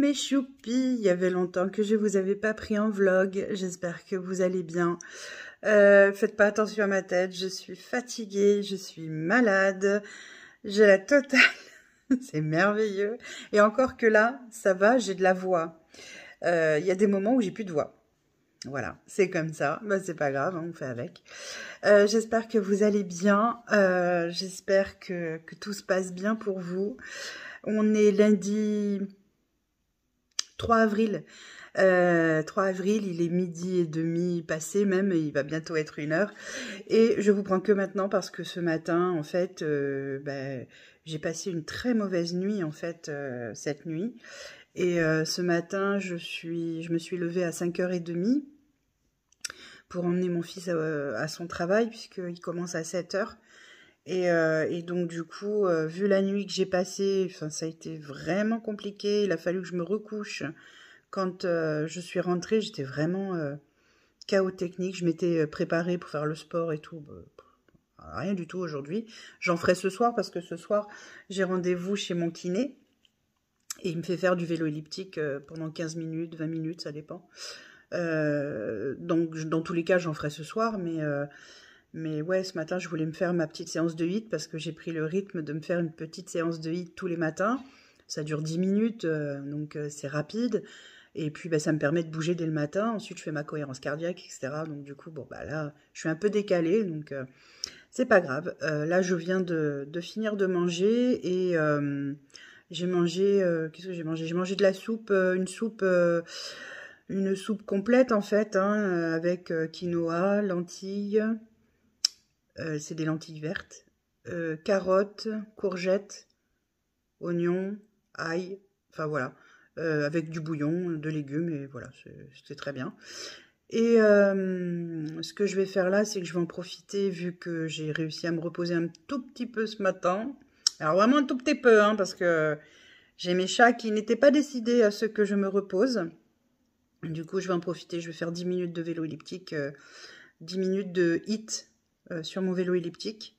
mes choupis, il y avait longtemps que je vous avais pas pris en vlog, j'espère que vous allez bien. Faites pas attention à ma tête, je suis fatiguée, je suis malade, j'ai la totale, c'est merveilleux. Et encore que là, ça va, j'ai de la voix. Il y a des moments où j'ai plus de voix. Voilà, c'est comme ça, bah, c'est pas grave, hein, on fait avec. J'espère que vous allez bien, j'espère que tout se passe bien pour vous. On est lundi 3 avril. 3 avril, il est midi et demi passé même, et il va bientôt être 1h. Et je vous prends que maintenant parce que ce matin, en fait, j'ai passé une très mauvaise nuit, en fait, cette nuit. Et ce matin, je me suis levée à 5h30 pour emmener mon fils à son travail, puisqu'il commence à 7h. Et donc du coup, vu la nuit que j'ai passée, ça a été vraiment compliqué. Il a fallu que je me recouche. Quand je suis rentrée, j'étais vraiment chaos technique. Je m'étais préparée pour faire le sport et tout. Rien du tout aujourd'hui. J'en ferai ce soir parce que ce soir, j'ai rendez-vous chez mon kiné. Et il me fait faire du vélo elliptique pendant 15 minutes, 20 minutes, ça dépend. Donc dans tous les cas, j'en ferai ce soir, mais ouais, ce matin, je voulais me faire ma petite séance de HIIT parce que j'ai pris le rythme de me faire une petite séance de HIIT tous les matins. Ça dure 10 minutes, donc c'est rapide. Et puis, ça me permet de bouger dès le matin. Ensuite, je fais ma cohérence cardiaque, etc. Donc, du coup, bon, là, je suis un peu décalée, donc c'est pas grave. Là, je viens de finir de manger et j'ai mangé... qu'est-ce que j'ai mangé? J'ai mangé de la soupe, une soupe complète, en fait, hein, avec quinoa, lentilles... c'est des lentilles vertes, carottes, courgettes, oignons, ail, enfin voilà, avec du bouillon, de légumes, et voilà, c'est très bien. Et ce que je vais faire là, c'est que je vais en profiter, vu que j'ai réussi à me reposer un tout petit peu ce matin. Alors vraiment un tout petit peu, hein, parce que j'ai mes chats qui n'étaient pas décidés à ce que je me repose. Du coup, je vais en profiter, je vais faire 10 minutes de vélo elliptique, 10 minutes de HIIT, sur mon vélo elliptique.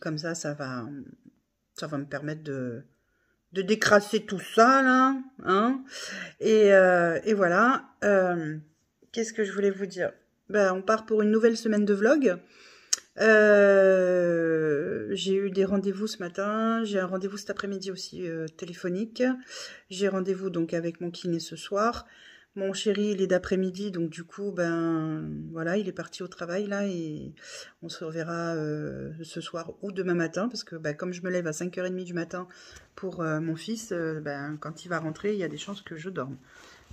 Comme ça va me permettre de décrasser tout ça, là. Hein, et voilà. Qu'est-ce que je voulais vous dire? On part pour une nouvelle semaine de vlog. J'ai eu des rendez-vous ce matin. J'ai un rendez-vous cet après-midi aussi téléphonique. J'ai rendez-vous donc avec mon kiné ce soir. Mon chéri, il est d'après-midi, donc du coup, voilà, il est parti au travail, là, et on se reverra ce soir ou demain matin, parce que comme je me lève à 5h30 du matin pour mon fils, quand il va rentrer, il y a des chances que je dorme,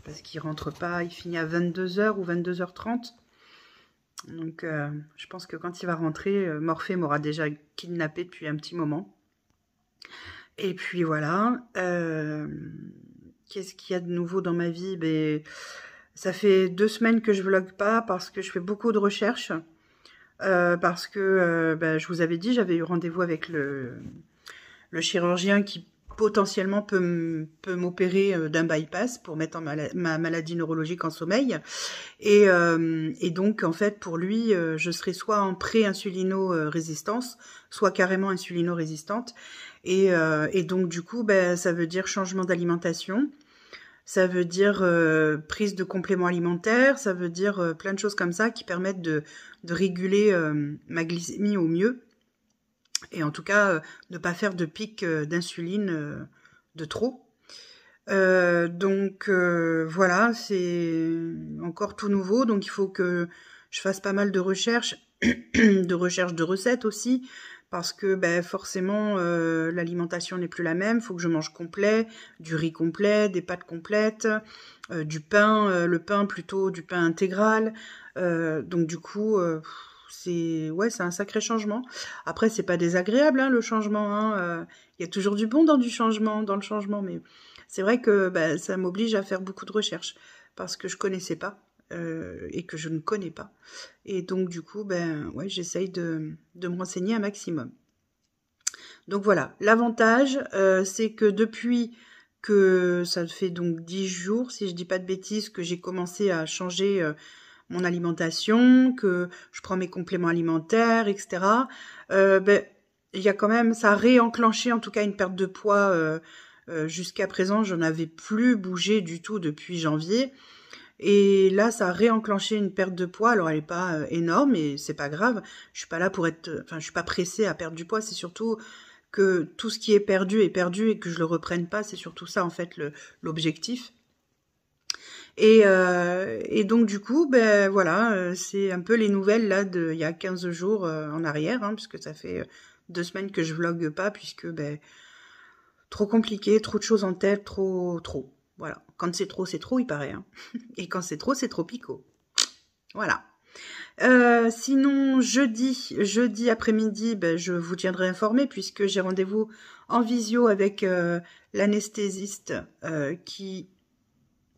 parce qu'il rentre pas, il finit à 22h ou 22h30, donc je pense que quand il va rentrer, Morphée m'aura déjà kidnappé depuis un petit moment. Et puis voilà, qu'est-ce qu'il y a de nouveau dans ma vie? Ça fait 2 semaines que je vlogue pas parce que je fais beaucoup de recherches. Parce que je vous avais dit, j'avais eu rendez-vous avec le chirurgien qui potentiellement peut m'opérer d'un bypass pour mettre ma maladie neurologique en sommeil. Et donc, en fait, pour lui, je serai soit en pré-insulino-résistance, soit carrément insulino-résistante. Et donc, du coup, ça veut dire changement d'alimentation. Ça veut dire prise de compléments alimentaires, ça veut dire plein de choses comme ça qui permettent de réguler ma glycémie au mieux. Et en tout cas, ne pas faire de pic d'insuline de trop. Donc voilà, c'est encore tout nouveau. Donc il faut que je fasse pas mal de recherches, de recettes aussi. Parce que forcément, l'alimentation n'est plus la même. Il faut que je mange complet, du riz complet, des pâtes complètes, du pain, le pain plutôt du pain intégral. Donc du coup, c'est un sacré changement. Après, c'est pas désagréable, hein, le changement. Hein. Y a toujours du bon dans le changement, mais c'est vrai que ça m'oblige à faire beaucoup de recherches parce que je connaissais pas. Et que je ne connais pas. Et donc, du coup, j'essaye de me renseigner un maximum. Donc, voilà. L'avantage, c'est que depuis que ça fait donc 10 jours, si je dis pas de bêtises, que j'ai commencé à changer mon alimentation, que je prends mes compléments alimentaires, etc., il y a quand même, ça a réenclenché en tout cas une perte de poids Jusqu'à présent, j'en avais plus bougé du tout depuis janvier. Et là, ça a réenclenché une perte de poids. Alors, elle n'est pas énorme, et c'est pas grave. Je suis pas là pour être... Enfin, je suis pas pressée à perdre du poids. C'est surtout que tout ce qui est perdu et que je le reprenne pas. C'est surtout ça, en fait, l'objectif. Et donc, du coup, ben voilà, c'est un peu les nouvelles, là, il y a 15 jours en arrière, hein, puisque ça fait 2 semaines que je vlogue pas, puisque, ben, trop compliqué, trop de choses en tête, trop. Voilà. Quand c'est trop, il paraît. Hein. Et quand c'est trop picot. Voilà. Sinon, jeudi après-midi, ben, je vous tiendrai informé puisque j'ai rendez-vous en visio avec l'anesthésiste qui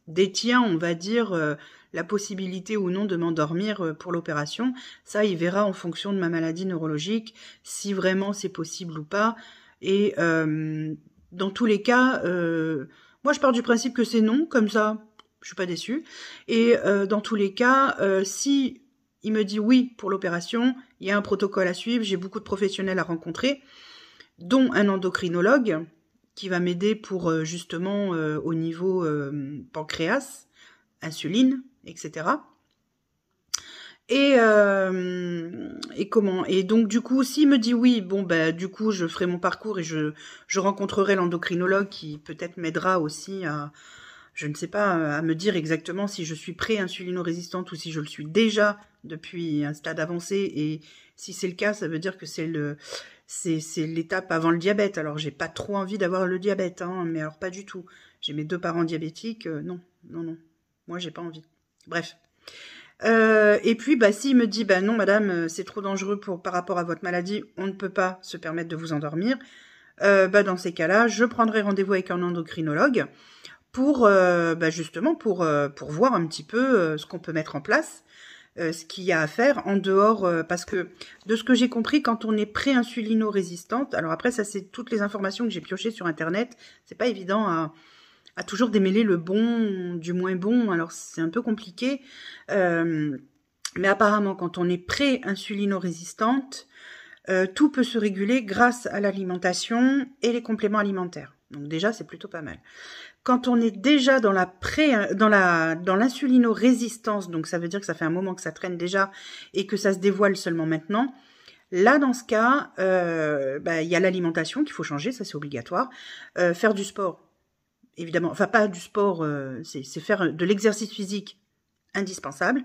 détient, on va dire, la possibilité ou non de m'endormir pour l'opération. Ça, il verra en fonction de ma maladie neurologique, si vraiment c'est possible ou pas. Et dans tous les cas... moi, je pars du principe que c'est non, comme ça, je suis pas déçue. Et dans tous les cas, si il me dit oui pour l'opération, il y a un protocole à suivre, j'ai beaucoup de professionnels à rencontrer, dont un endocrinologue qui va m'aider pour justement au niveau pancréas, insuline, etc. Et comment? Et donc, du coup, s'il me dit oui, bon, ben, du coup, je ferai mon parcours et je rencontrerai l'endocrinologue qui peut-être m'aidera aussi à, je ne sais pas, à me dire exactement si je suis pré-insulino-résistante ou si je le suis déjà depuis un stade avancé. Et si c'est le cas, ça veut dire que c'est l'étape avant le diabète. Alors, j'ai pas trop envie d'avoir le diabète, hein, mais alors pas du tout. J'ai mes 2 parents diabétiques, non. Moi, j'ai pas envie. Bref. Et puis, bah, s'il me dit, bah non, madame, c'est trop dangereux par rapport à votre maladie, on ne peut pas se permettre de vous endormir, bah, dans ces cas-là, je prendrai rendez-vous avec un endocrinologue pour, bah, justement, pour voir un petit peu ce qu'on peut mettre en place, ce qu'il y a à faire en dehors, parce que de ce que j'ai compris, quand on est pré-insulino-résistante, alors après, ça, c'est toutes les informations que j'ai piochées sur Internet, c'est pas évident à toujours démêler le bon du moins bon, alors c'est un peu compliqué, mais apparemment quand on est pré-insulino-résistante, tout peut se réguler grâce à l'alimentation et les compléments alimentaires. Donc déjà c'est plutôt pas mal. Quand on est déjà dans l'insulino-résistance, donc ça veut dire que ça fait un moment que ça traîne déjà et que ça se dévoile seulement maintenant. Là, dans ce cas, bah, y a l'alimentation qu'il faut changer, ça c'est obligatoire. Faire du sport. Évidemment, enfin pas du sport, c'est faire de l'exercice physique indispensable.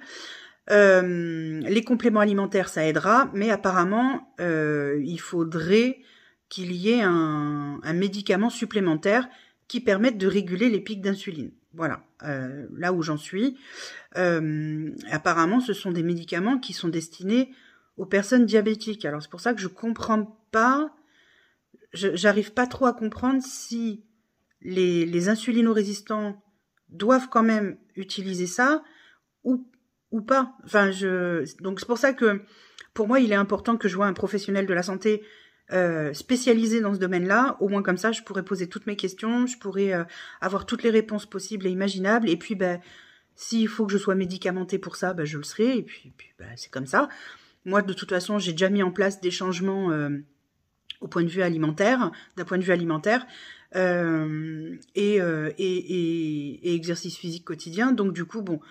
Les compléments alimentaires, ça aidera, mais apparemment, il faudrait qu'il y ait un médicament supplémentaire qui permette de réguler les pics d'insuline. Voilà, là où j'en suis. Apparemment, ce sont des médicaments qui sont destinés aux personnes diabétiques. Alors c'est pour ça que je comprends pas, j'arrive pas trop à comprendre si les insulino-résistants doivent quand même utiliser ça ou pas. Enfin, donc c'est pour ça que pour moi il est important que je vois un professionnel de la santé spécialisé dans ce domaine-là. Au moins comme ça, je pourrais poser toutes mes questions, je pourrais avoir toutes les réponses possibles et imaginables. Et puis, ben, s'il faut que je sois médicamentée pour ça, ben, je le serai. Et puis ben, c'est comme ça. Moi, de toute façon, j'ai déjà mis en place des changements au point de vue alimentaire, d'un point de vue alimentaire. Et exercice physique quotidien, donc du coup bon,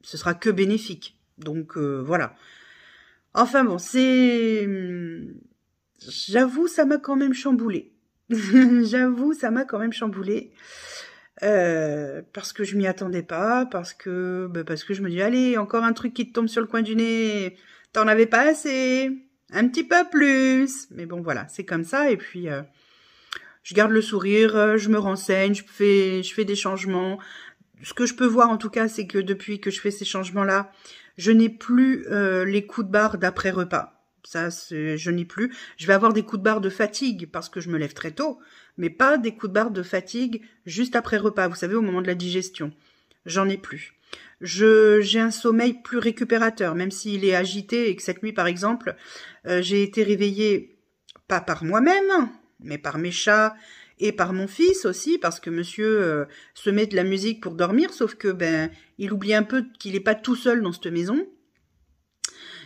ce sera que bénéfique, donc voilà. Enfin bon, j'avoue ça m'a quand même chamboulé. J'avoue ça m'a quand même chamboulé parce que je m'y attendais pas, parce que je me dis allez, encore un truc qui te tombe sur le coin du nez, t'en avais pas assez, un petit peu plus, mais bon voilà, c'est comme ça. Et puis je garde le sourire, je me renseigne, je fais des changements. Ce que je peux voir en tout cas, c'est que depuis que je fais ces changements-là, je n'ai plus les coups de barre d'après repas. Ça, je n'ai plus. Je vais avoir des coups de barre de fatigue parce que je me lève très tôt, mais pas des coups de barre de fatigue juste après repas. Vous savez, au moment de la digestion, j'en ai plus. J'ai un sommeil plus récupérateur, même s'il est agité et que cette nuit, par exemple, j'ai été réveillée pas par moi-même, mais par mes chats et par mon fils aussi, parce que monsieur se met de la musique pour dormir, sauf que ben il oublie un peu qu'il n'est pas tout seul dans cette maison.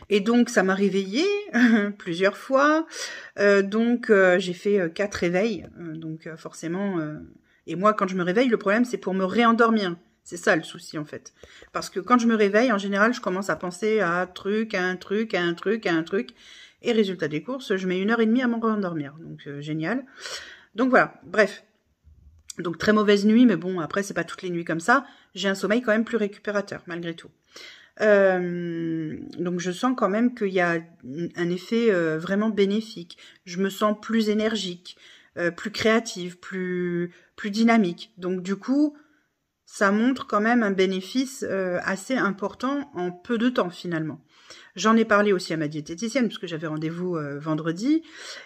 Et donc, ça m'a réveillée plusieurs fois. J'ai fait 4 réveils. Forcément... Et moi, quand je me réveille, le problème, c'est pour me réendormir. C'est ça le souci, en fait. Parce que quand je me réveille, en général, je commence à penser à un truc, à un truc, à un truc, à un truc. Et résultat des courses, je mets 1h30 à me réendormir. Donc, génial. Donc, voilà. Bref. Donc, très mauvaise nuit. Mais bon, après, c'est pas toutes les nuits comme ça. J'ai un sommeil quand même plus récupérateur, malgré tout. Donc je sens quand même qu'il y a un effet vraiment bénéfique. Je me sens plus énergique, plus créative, plus dynamique. Donc du coup, ça montre quand même un bénéfice assez important en peu de temps finalement. J'en ai parlé aussi à ma diététicienne parce que j'avais rendez-vous vendredi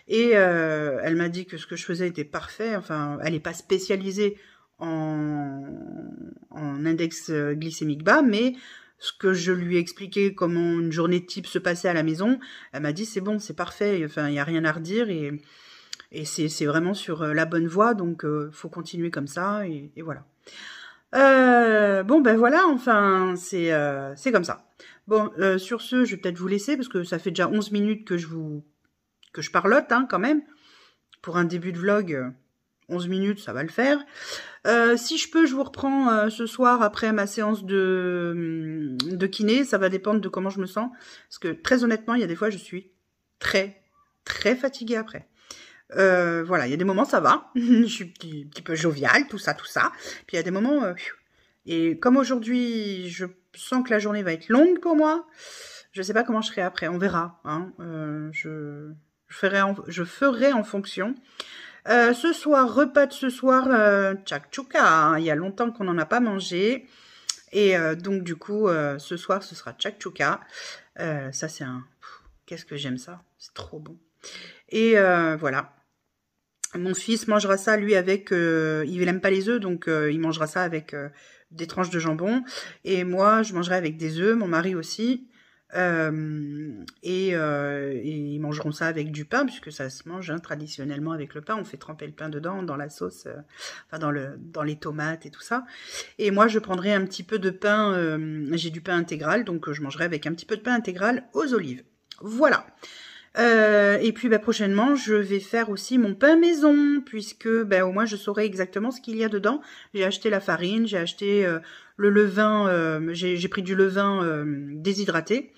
et elle m'a dit que ce que je faisais était parfait. Enfin, elle n'est pas spécialisée en index glycémique bas, mais ce que je lui ai expliqué, comment une journée type se passait à la maison, elle m'a dit c'est bon, c'est parfait, enfin il n'y a rien à redire et c'est vraiment sur la bonne voie, donc faut continuer comme ça et voilà. Bon ben voilà, enfin c'est comme ça. Bon, sur ce, je vais peut-être vous laisser parce que ça fait déjà 11 minutes que je parlote hein, quand même. Pour un début de vlog, 11 minutes, ça va le faire. Si je peux, je vous reprends ce soir après ma séance de kiné. Ça va dépendre de comment je me sens. Parce que très honnêtement, il y a des fois, je suis très, très fatiguée après. Voilà, il y a des moments, ça va. Je suis un petit peu joviale, tout ça. Puis il y a des moments... et comme aujourd'hui, je sens que la journée va être longue pour moi, je sais pas comment je serai après. On verra. Hein. Je ferai en fonction. Ce soir, repas de ce soir, tchakchouka, hein. Il y a longtemps qu'on n'en a pas mangé. Et donc, du coup, ce soir, ce sera tchakchouka. Ça, c'est un... Qu'est-ce que j'aime ça. C'est trop bon. Et voilà. Mon fils mangera ça, lui, avec... il n'aime pas les œufs, donc il mangera ça avec des tranches de jambon. Et moi, je mangerai avec des œufs, mon mari aussi. Et ils mangeront ça avec du pain puisque ça se mange hein, traditionnellement avec le pain. On fait tremper le pain dedans dans la sauce, enfin dans les tomates et tout ça. Et moi je prendrai un petit peu de pain, j'ai du pain intégral donc je mangerai avec un petit peu de pain intégral aux olives. Voilà. Et puis prochainement je vais faire aussi mon pain maison puisque au moins je saurai exactement ce qu'il y a dedans. J'ai acheté la farine, j'ai acheté le levain, j'ai pris du levain déshydraté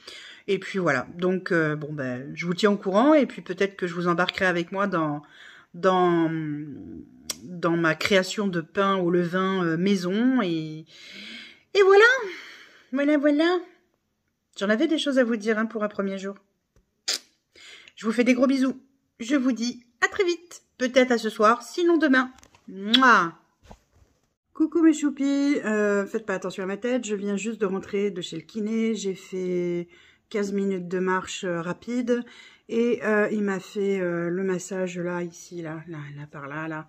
et puis voilà. Donc je vous tiens au courant et puis peut-être que je vous embarquerai avec moi dans ma création de pain au levain maison et voilà. J'en avais des choses à vous dire hein, pour un premier jour. Je vous fais des gros bisous. Je vous dis à très vite. Peut-être à ce soir, sinon demain. Mouah. Coucou mes choupis. Faites pas attention à ma tête. Je viens juste de rentrer de chez le kiné. J'ai fait 15 minutes de marche rapide. Et il m'a fait le massage là, ici, là, par là, là.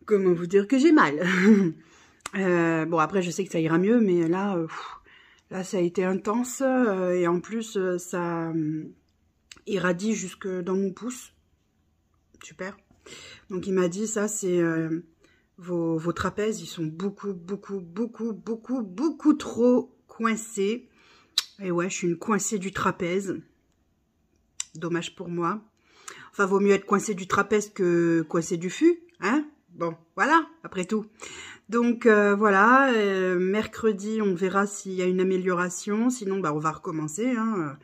Comment vous dire que j'ai mal. Bon, après, je sais que ça ira mieux. Mais là, là ça a été intense. Et en plus, ça... irradie jusque dans mon pouce. Super. Donc il m'a dit ça c'est vos trapèzes, ils sont beaucoup trop coincés. Et ouais, je suis une coincée du trapèze. Dommage pour moi. Enfin, vaut mieux être coincée du trapèze que coincée du fût, hein. Bon, voilà, après tout. Donc voilà, mercredi, on verra s'il y a une amélioration. Sinon, on va recommencer, hein.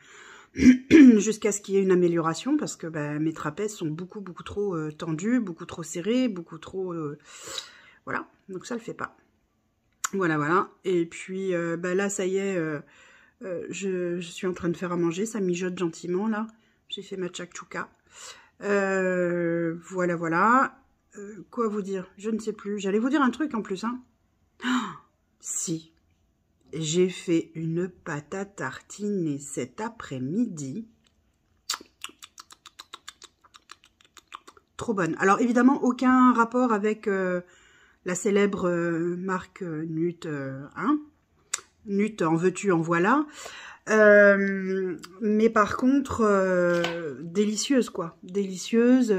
Jusqu'à ce qu'il y ait une amélioration parce que mes trapèzes sont beaucoup trop tendus, beaucoup trop serrés, beaucoup trop... voilà, donc ça le fait pas. Voilà. Et puis là, ça y est, je suis en train de faire à manger, ça mijote gentiment là. J'ai fait ma tchakchouka. Voilà. Quoi vous dire? Je ne sais plus. J'allais vous dire un truc en plus, hein. Oh, si. J'ai fait une pâte à tartiner cet après-midi. Trop bonne. Alors évidemment, aucun rapport avec la célèbre marque Nut. Nut, en veux-tu, en voilà. Mais par contre, délicieuse quoi. Délicieuse.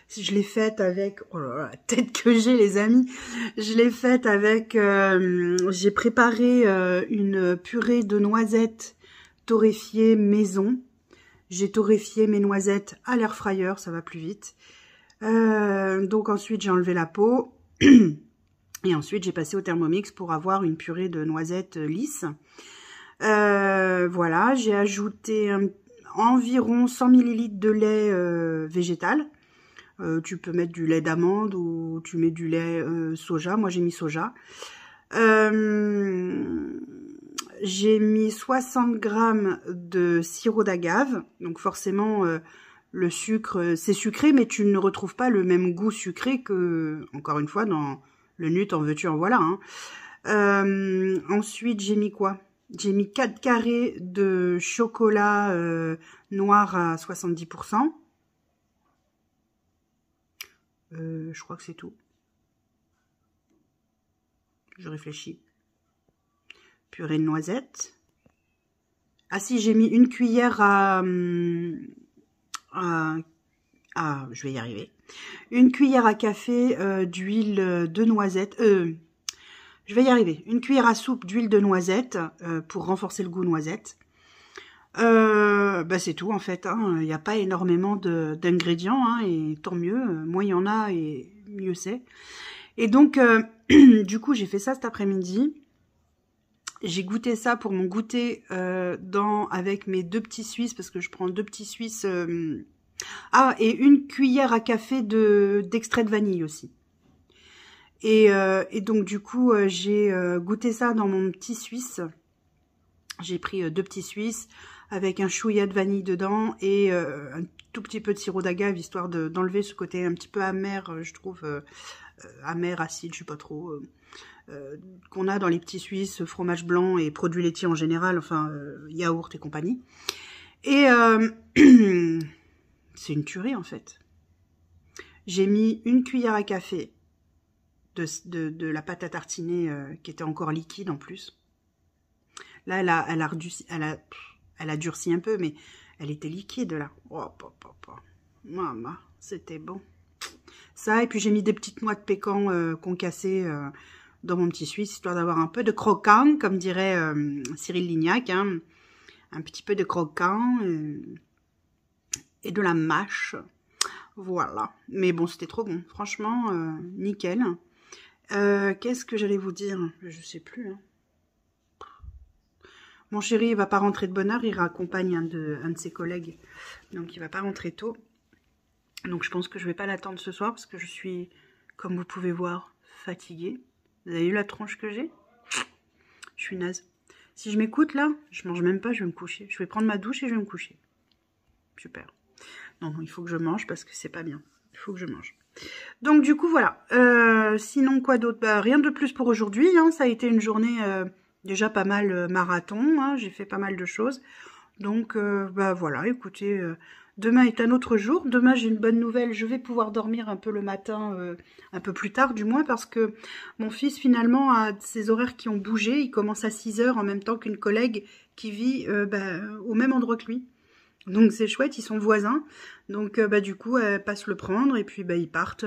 Je l'ai faite avec... Oh là là, la tête que j'ai les amis. Je l'ai faite avec... j'ai préparé une purée de noisettes torréfié maison. J'ai torréfié mes noisettes à l'air fryer, ça va plus vite. Donc ensuite, j'ai enlevé la peau. Et ensuite, j'ai passé au Thermomix pour avoir une purée de noisettes lisses. Voilà, j'ai ajouté environ 100 ml de lait végétal. Tu peux mettre du lait d'amande ou tu mets du lait soja. Moi, j'ai mis soja. J'ai mis 60 g de sirop d'agave. Donc forcément, le sucre, c'est sucré, mais tu ne retrouves pas le même goût sucré que, encore une fois, dans le Nut, en veux-tu, en voilà. Hein. Ensuite, j'ai mis quoi? J'ai mis 4 carrés de chocolat noir à 70%. Je crois que c'est tout. Je réfléchis. Purée de noisettes. Ah si, j'ai mis une cuillère je vais y arriver. Une cuillère à café d'huile de noisette. Je vais y arriver. Une cuillère à soupe d'huile de noisette pour renforcer le goût noisette. Bah c'est tout en fait. Il n'y a pas énormément d'ingrédients hein, et tant mieux. Moins il y en a et mieux c'est. Et donc, du coup, j'ai fait ça cet après-midi. J'ai goûté ça pour mon goûter avec mes 2 petits Suisses parce que je prends 2 petits Suisses. Ah, et une cuillère à café d'extrait de vanille aussi. Et donc, du coup, j'ai goûté ça dans mon petit Suisse. J'ai pris 2 petits Suisses avec un chouïa de vanille dedans et un tout petit peu de sirop d'agave, histoire d'enlever ce côté un petit peu amer, je trouve, amer, acide, je sais pas trop, qu'on a dans les petits Suisses, fromage blanc et produits laitiers en général, enfin, yaourt et compagnie. Et c'est une tuerie, en fait. J'ai mis une cuillère à café de la pâte à tartiner qui était encore liquide en plus. Là, elle a durci un peu, mais elle était liquide, là. Oh, maman, c'était bon. Ça, et puis j'ai mis des petites noix de pécan concassées dans mon petit Suisse, histoire d'avoir un peu de croquant, comme dirait Cyril Lignac. Hein. Un petit peu de croquant et de la mâche. Voilà. Mais bon, c'était trop bon. Franchement, nickel. Qu'est-ce que j'allais vous dire? Je sais plus, hein. Mon chéri, il va pas rentrer de bonne heure, il raccompagne un de ses collègues. Donc, il va pas rentrer tôt. Donc, je pense que je vais pas l'attendre ce soir parce que je suis, comme vous pouvez voir, fatiguée. Vous avez vu la tronche que j'ai? Je suis naze. Si je m'écoute, là, je mange même pas, je vais me coucher. Je vais prendre ma douche et je vais me coucher. Super. Non, il faut que je mange parce que c'est pas bien. Il faut que je mange. Donc, du coup, voilà. Sinon, quoi d'autre? Bah, rien de plus pour aujourd'hui. Hein. Ça a été une journée... déjà pas mal marathon, hein, j'ai fait pas mal de choses. Donc, bah voilà, écoutez, demain est un autre jour. Demain, j'ai une bonne nouvelle, je vais pouvoir dormir un peu le matin, un peu plus tard du moins, parce que mon fils, finalement, a ses horaires qui ont bougé. Il commence à 6 h en même temps qu'une collègue qui vit au même endroit que lui. Donc, c'est chouette, ils sont voisins. Donc, bah, du coup, elle passe le prendre et puis bah, ils partent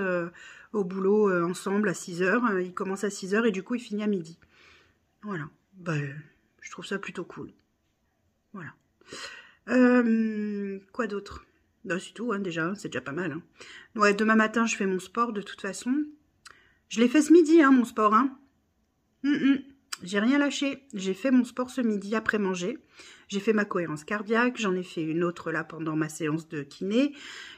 au boulot ensemble à 6 h. Il commence à 6 h et du coup, il finit à midi. Voilà. Bah, je trouve ça plutôt cool. Voilà. Quoi d'autre? Bah, c'est tout, hein, déjà. C'est déjà pas mal. Hein. Ouais, demain matin, je fais mon sport de toute façon. Je l'ai fait ce midi, hein, mon sport. Hein. J'ai rien lâché. J'ai fait mon sport ce midi après manger. J'ai fait ma cohérence cardiaque. J'en ai fait une autre là pendant ma séance de kiné.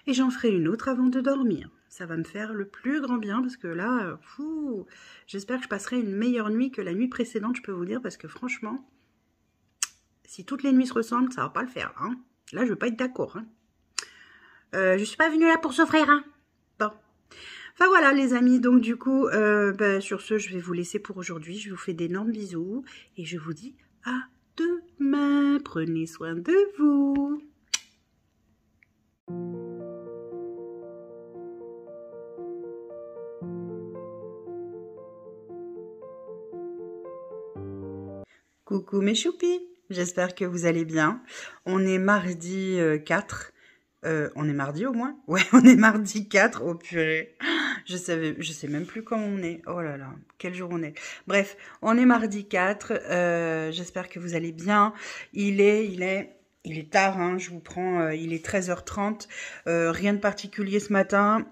Et j'en ferai une autre avant de dormir. Ça va me faire le plus grand bien parce que là, j'espère que je passerai une meilleure nuit que la nuit précédente, je peux vous dire, parce que franchement, si toutes les nuits se ressemblent, ça va pas le faire. Hein. Là, je veux pas être d'accord. Hein. Je suis pas venue là pour souffrir. Hein. Bon. Enfin voilà les amis, donc du coup, bah, sur ce, je vais vous laisser pour aujourd'hui. Je vous fais d'énormes bisous et je vous dis à demain. Prenez soin de vous. Coucou mes choupis, j'espère que vous allez bien. On est mardi 4. On est mardi au moins? Ouais, on est mardi 4. Oh purée, Je sais même plus quand on est. Oh là là, quel jour on est. Bref, on est mardi 4. J'espère que vous allez bien. Il est tard, hein, je vous prends, il est 13h30. Rien de particulier ce matin.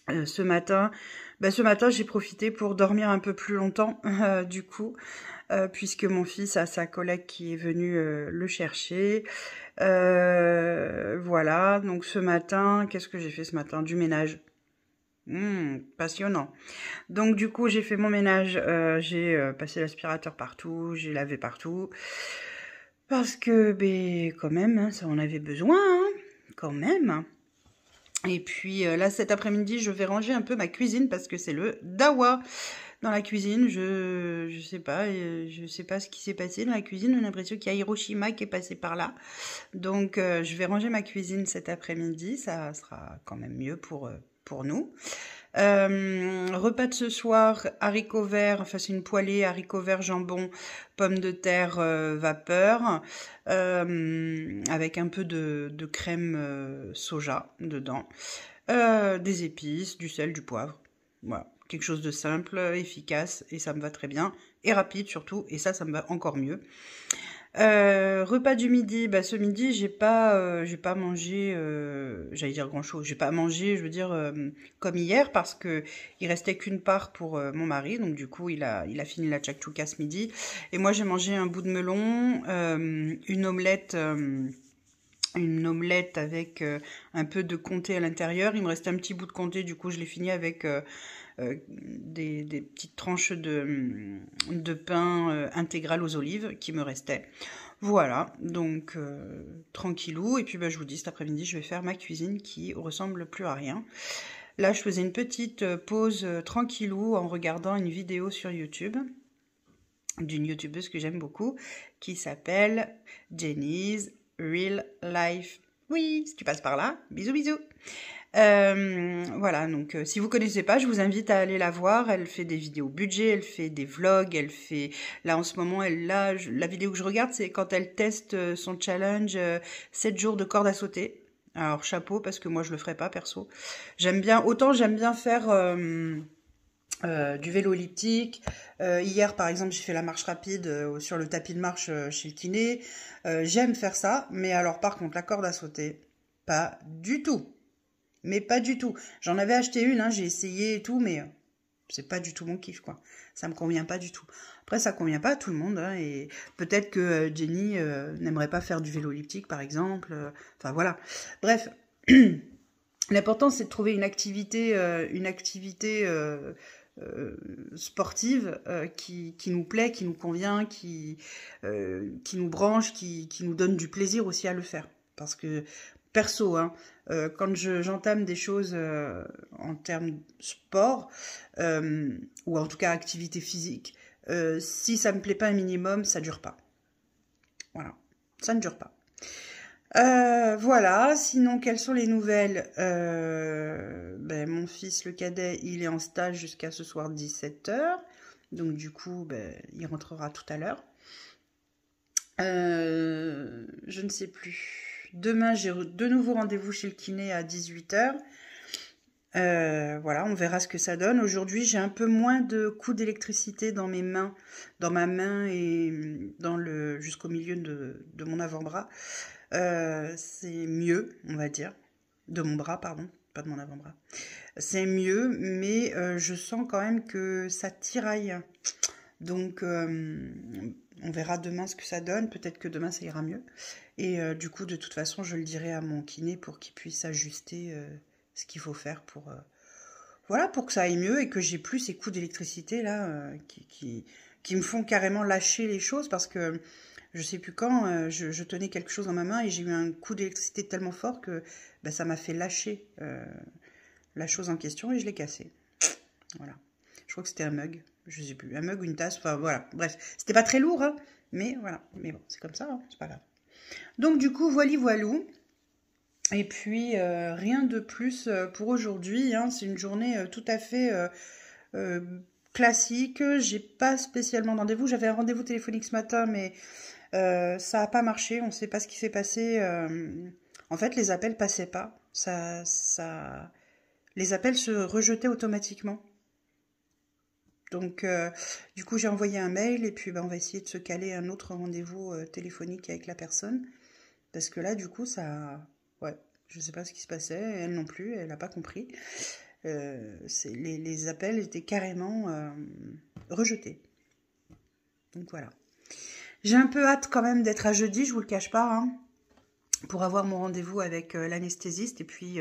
Ce matin, j'ai profité pour dormir un peu plus longtemps, du coup, puisque mon fils a sa collègue qui est venue le chercher. Voilà, donc ce matin, qu'est-ce que j'ai fait ce matin? Du ménage. Passionnant. Donc du coup, j'ai fait mon ménage, j'ai passé l'aspirateur partout, j'ai lavé partout. Parce que, quand même, hein, ça en avait besoin, hein, quand même. Et puis là, cet après-midi, je vais ranger un peu ma cuisine parce que c'est le dawa dans la cuisine. Je sais pas, ce qui s'est passé dans la cuisine. J'ai l'impression qu'il y a Hiroshima qui est passé par là. Donc, je vais ranger ma cuisine cet après-midi. Ça sera quand même mieux pour nous. Repas de ce soir, haricots verts, enfin c'est une poêlée, haricots verts, jambon, pommes de terre vapeur, avec un peu de crème soja dedans, des épices, du sel, du poivre, voilà, quelque chose de simple, efficace, et ça me va très bien, et rapide surtout, et ça me va encore mieux. Repas du midi, ce midi j'ai pas mangé, j'allais dire grand chose, j'ai pas mangé, je veux dire comme hier parce que il restait qu'une part pour mon mari, donc du coup il a fini la tchakchouka ce midi, et moi j'ai mangé un bout de melon, une omelette avec un peu de comté à l'intérieur. Il me restait un petit bout de comté, du coup je l'ai fini avec des petites tranches de pain intégral aux olives qui me restaient. Voilà, donc tranquillou. Et puis je vous dis, cet après-midi, je vais faire ma cuisine qui ressemble plus à rien. Là, je faisais une petite pause tranquillou en regardant une vidéo sur YouTube d'une youtubeuse que j'aime beaucoup qui s'appelle Jenny's Real Life. Oui, si tu passes par là, bisous bisous. Voilà, donc si vous connaissez pas, je vous invite à aller la voir. Elle fait des vidéos budget, elle fait des vlogs, elle fait... Là, en ce moment, la vidéo que je regarde, c'est quand elle teste son challenge 7 jours de corde à sauter. Alors, chapeau, parce que moi, je le ferai pas, perso. Autant j'aime bien faire... du vélo elliptique. Hier, par exemple, j'ai fait la marche rapide sur le tapis de marche chez le kiné. J'aime faire ça, mais alors par contre, la corde à sauter, pas du tout. Mais pas du tout. J'en avais acheté une, hein, j'ai essayé et tout, mais c'est pas du tout mon kiff, quoi. Ça me convient pas du tout. Après, ça convient pas à tout le monde, hein, et peut-être que Jenny n'aimerait pas faire du vélo elliptique, par exemple. Enfin, voilà. Bref. L'important, c'est de trouver une activité sportive qui nous plaît, qui nous convient, qui nous branche, qui nous donne du plaisir aussi à le faire. Parce que, perso, hein, quand j'entame des choses en termes sport, ou en tout cas activité physique, si ça me plaît pas un minimum, ça dure pas. Voilà, ça ne dure pas. Voilà, sinon quelles sont les nouvelles? Mon fils, le cadet, il est en stage jusqu'à ce soir 17h. Donc du coup, il rentrera tout à l'heure. Je ne sais plus. Demain, j'ai de nouveau rendez-vous chez le kiné à 18h. Voilà, on verra ce que ça donne. Aujourd'hui, j'ai un peu moins de coups d'électricité dans ma main et jusqu'au milieu de mon avant-bras. C'est mieux, on va dire. De mon bras, pardon, pas de mon avant-bras. C'est mieux, mais je sens quand même que ça tiraille. Donc, on verra demain ce que ça donne. Peut-être que demain, ça ira mieux. Et du coup, de toute façon, je le dirai à mon kiné pour qu'il puisse ajuster ce qu'il faut faire pour que ça aille mieux et que j'ai plus ces coups d'électricité là qui me font carrément lâcher les choses parce que je sais plus quand, je tenais quelque chose dans ma main et j'ai eu un coup d'électricité tellement fort que ça m'a fait lâcher la chose en question et je l'ai cassée. Voilà. Je crois que c'était un mug, je sais plus, un mug ou une tasse, enfin voilà. Bref, c'était pas très lourd, hein, mais voilà. Mais bon, c'est comme ça, hein, c'est pas grave. Donc du coup, voilou. Et puis, rien de plus pour aujourd'hui, hein. C'est une journée tout à fait classique. J'ai pas spécialement de rendez-vous. J'avais un rendez-vous téléphonique ce matin, mais ça n'a pas marché. On ne sait pas ce qui s'est passé. En fait, les appels passaient pas. les appels se rejetaient automatiquement. Donc, du coup, j'ai envoyé un mail et puis on va essayer de se caler un autre rendez-vous téléphonique avec la personne. Parce que là, du coup, ça... Ouais, je sais pas ce qui se passait, elle non plus, elle n'a pas compris. Les appels étaient carrément rejetés. Donc voilà. J'ai un peu hâte quand même d'être à jeudi, je vous le cache pas, hein, pour avoir mon rendez-vous avec l'anesthésiste et puis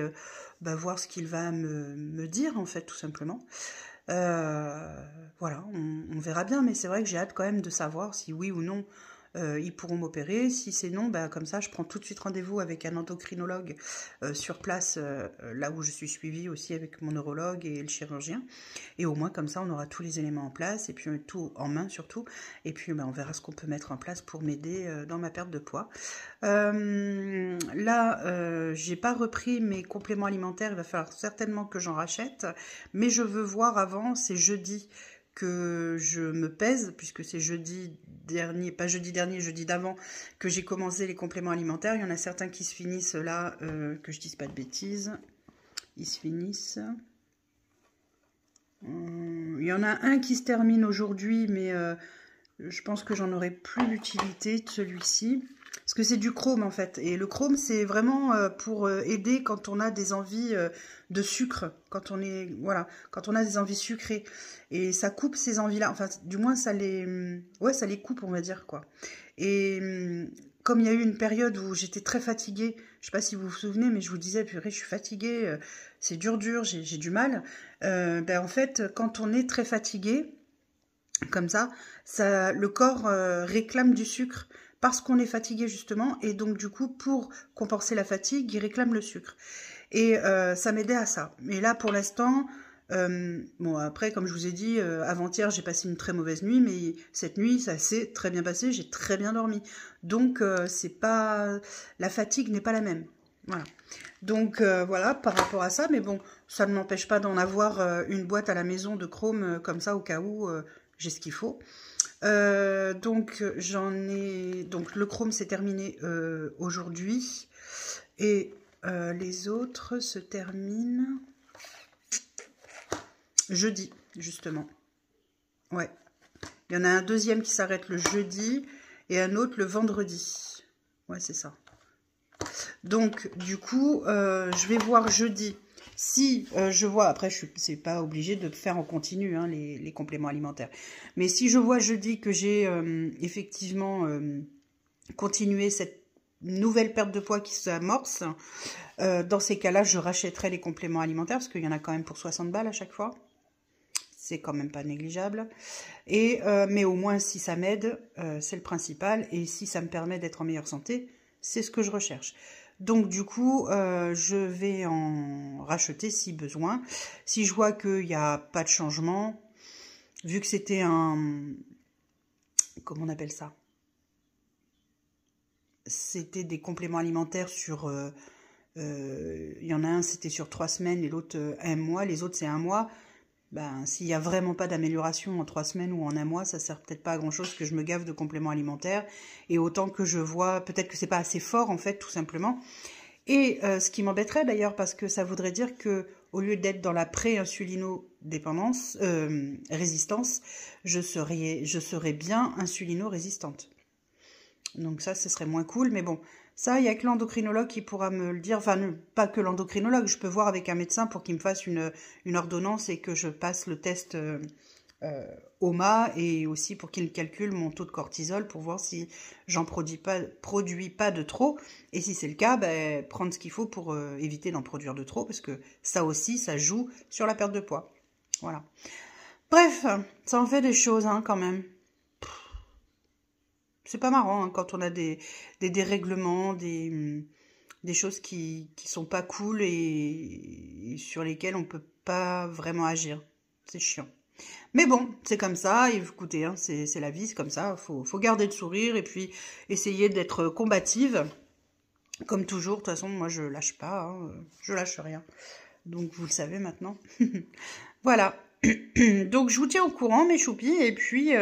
voir ce qu'il va me dire, en fait, tout simplement. Voilà, on verra bien, mais c'est vrai que j'ai hâte quand même de savoir si oui ou non ils pourront m'opérer. Si c'est non, comme ça, je prends tout de suite rendez-vous avec un endocrinologue sur place, là où je suis suivie aussi avec mon neurologue et le chirurgien. Et au moins, comme ça, on aura tous les éléments en place et puis tout en main surtout. Et puis, on verra ce qu'on peut mettre en place pour m'aider dans ma perte de poids. Là, j'ai pas repris mes compléments alimentaires. Il va falloir certainement que j'en rachète. Mais je veux voir avant, c'est jeudi que je me pèse, puisque c'est jeudi dernier, pas jeudi dernier, jeudi d'avant, que j'ai commencé les compléments alimentaires. Il y en a certains qui se finissent là, que je dise pas de bêtises. Ils se finissent. Il y en a un qui se termine aujourd'hui, mais je pense que j'en aurai plus l'utilité de celui-ci. Parce que c'est du chrome en fait. Et le chrome, c'est vraiment pour aider quand on a des envies de sucre. Quand on est, voilà, quand on a des envies sucrées. Et ça coupe ces envies-là. Enfin, du moins, ça les coupe, on va dire, quoi. Et comme il y a eu une période où j'étais très fatiguée, je sais pas si vous vous souvenez, mais je vous disais, purée, je suis fatiguée, c'est dur, j'ai du mal. En fait, quand on est très fatigué, comme ça, le corps réclame du sucre parce qu'on est fatigué justement, et donc du coup, pour compenser la fatigue, il réclame le sucre. Et ça m'aidait à ça. Mais là, pour l'instant, bon, après, comme je vous ai dit, avant-hier, j'ai passé une très mauvaise nuit, mais cette nuit, ça s'est très bien passé, j'ai très bien dormi. Donc, c'est pas... la fatigue n'est pas la même. Voilà. Donc, voilà, par rapport à ça, mais bon, ça ne m'empêche pas d'en avoir une boîte à la maison de chrome, comme ça, au cas où j'ai ce qu'il faut. Donc, donc, le chrome s'est terminé aujourd'hui. Et les autres se terminent jeudi, justement. Ouais. Il y en a un deuxième qui s'arrête le jeudi et un autre le vendredi. Ouais, c'est ça. Donc, du coup, je vais voir jeudi. Si je vois, après, c'est pas obligé de faire en continu hein, les compléments alimentaires. Mais si je vois jeudi que j'ai effectivement continué cette nouvelle perte de poids qui s'amorce, dans ces cas-là, je rachèterai les compléments alimentaires parce qu'il y en a quand même pour 60 balles à chaque fois. C'est quand même pas négligeable. Mais au moins, si ça m'aide, c'est le principal. Et si ça me permet d'être en meilleure santé, c'est ce que je recherche. Donc, du coup, je vais en racheter si besoin. Si je vois qu'il n'y a pas de changement, vu que c'était un... Comment on appelle ça? C'était des compléments alimentaires sur... il y en a un, c'était sur 3 semaines et l'autre 1 mois. Les autres, c'est 1 mois. S'il n'y a vraiment pas d'amélioration en 3 semaines ou en 1 mois, ça ne sert peut-être pas à grand-chose que je me gaffe de compléments alimentaires. Et autant que je vois, peut-être que c'est pas assez fort, en fait, tout simplement. Et ce qui m'embêterait d'ailleurs, parce que ça voudrait dire que au lieu d'être dans la pré-insulino-dépendance, résistance, je serais bien insulino-résistante. Donc ça, ce serait moins cool, mais bon... Ça, il n'y a que l'endocrinologue qui pourra me le dire. Enfin, pas que l'endocrinologue. Je peux voir avec un médecin pour qu'il me fasse une ordonnance et que je passe le test OMA et aussi pour qu'il calcule mon taux de cortisol pour voir si j'en produis pas de trop. Et si c'est le cas, prendre ce qu'il faut pour éviter d'en produire de trop parce que ça aussi, ça joue sur la perte de poids. Voilà. Bref, ça en fait des choses hein, quand même. C'est pas marrant hein, quand on a des dérèglements, des choses qui sont pas cool et sur lesquelles on peut pas vraiment agir. C'est chiant. Mais bon, c'est comme ça, et écoutez, hein, c'est la vie, c'est comme ça, faut garder le sourire et puis essayer d'être combative. Comme toujours, de toute façon, moi je lâche pas, hein, je lâche rien. Donc vous le savez maintenant. Voilà. Donc je vous tiens au courant mes choupis, et puis...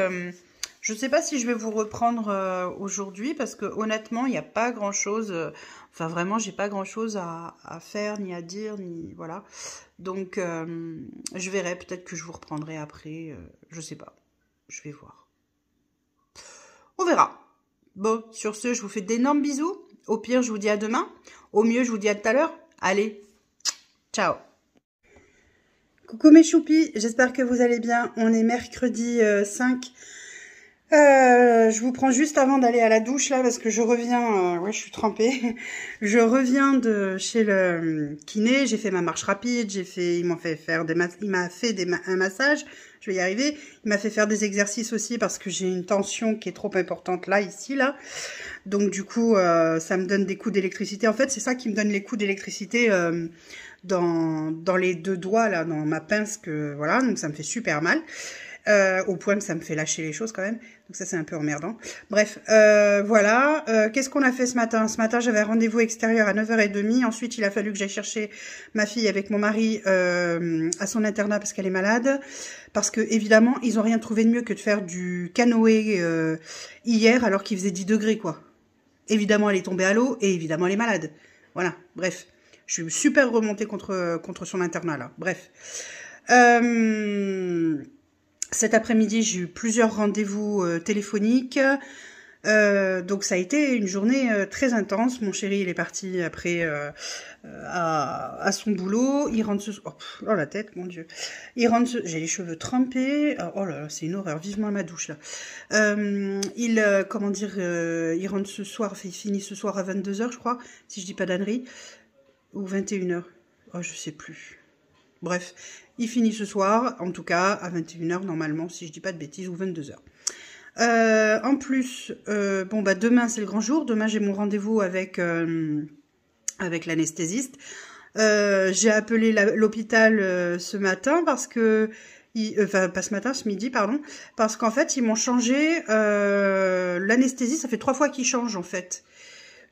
Je ne sais pas si je vais vous reprendre aujourd'hui parce que honnêtement, il n'y a pas grand-chose. Enfin, vraiment, j'ai pas grand-chose à faire, ni à dire, ni voilà. Donc, je verrai. Peut-être que je vous reprendrai après. Je sais pas. Je vais voir. On verra. Bon, sur ce, je vous fais d'énormes bisous. Au pire, je vous dis à demain. Au mieux, je vous dis à tout à l'heure. Allez, ciao. Coucou mes choupis, j'espère que vous allez bien. On est mercredi 5. Je vous prends juste avant d'aller à la douche là parce que je reviens, ouais je suis trempée. Je reviens de chez le kiné, j'ai fait ma marche rapide, il m'a fait faire un massage, je vais y arriver. Il m'a fait faire des exercices aussi parce que j'ai une tension qui est trop importante là, ici là. Donc du coup, ça me donne des coups d'électricité. En fait, c'est ça qui me donne les coups d'électricité dans les deux doigts là, dans ma pince que voilà, donc ça me fait super mal. Au point que ça me fait lâcher les choses quand même. Donc ça, c'est un peu emmerdant. Bref, voilà. Qu'est-ce qu'on a fait ce matin? Ce matin, j'avais un rendez-vous extérieur à 9h30. Ensuite, il a fallu que j'aille chercher ma fille avec mon mari à son internat parce qu'elle est malade. Parce que, évidemment, ils n'ont rien trouvé de mieux que de faire du canoë hier alors qu'il faisait 10 degrés, quoi. Évidemment, elle est tombée à l'eau et évidemment, elle est malade. Voilà, bref. Je suis super remontée contre son internat, là. Bref. Cet après-midi, j'ai eu plusieurs rendez-vous téléphoniques. Donc ça a été une journée très intense. Mon chéri, il est parti après à son boulot. Il rentre ce soir. Oh la tête, mon Dieu. J'ai les cheveux trempés. Oh là là, c'est une horreur. Vivement ma douche là. Comment dire, il rentre ce soir. Enfin, il finit ce soir à 22h, je crois, si je dis pas d'ânerie, ou 21h. Oh, je sais plus. Bref, il finit ce soir, en tout cas, à 21h normalement, si je dis pas de bêtises, ou 22h. En plus, bon bah demain c'est le grand jour. Demain j'ai mon rendez-vous avec l'anesthésiste. J'ai appelé l'hôpital ce matin parce que... Enfin, pas ce matin, ce midi, pardon. Parce qu'en fait, ils m'ont changé... l'anesthésie, ça fait 3 fois qu'ils changent, en fait.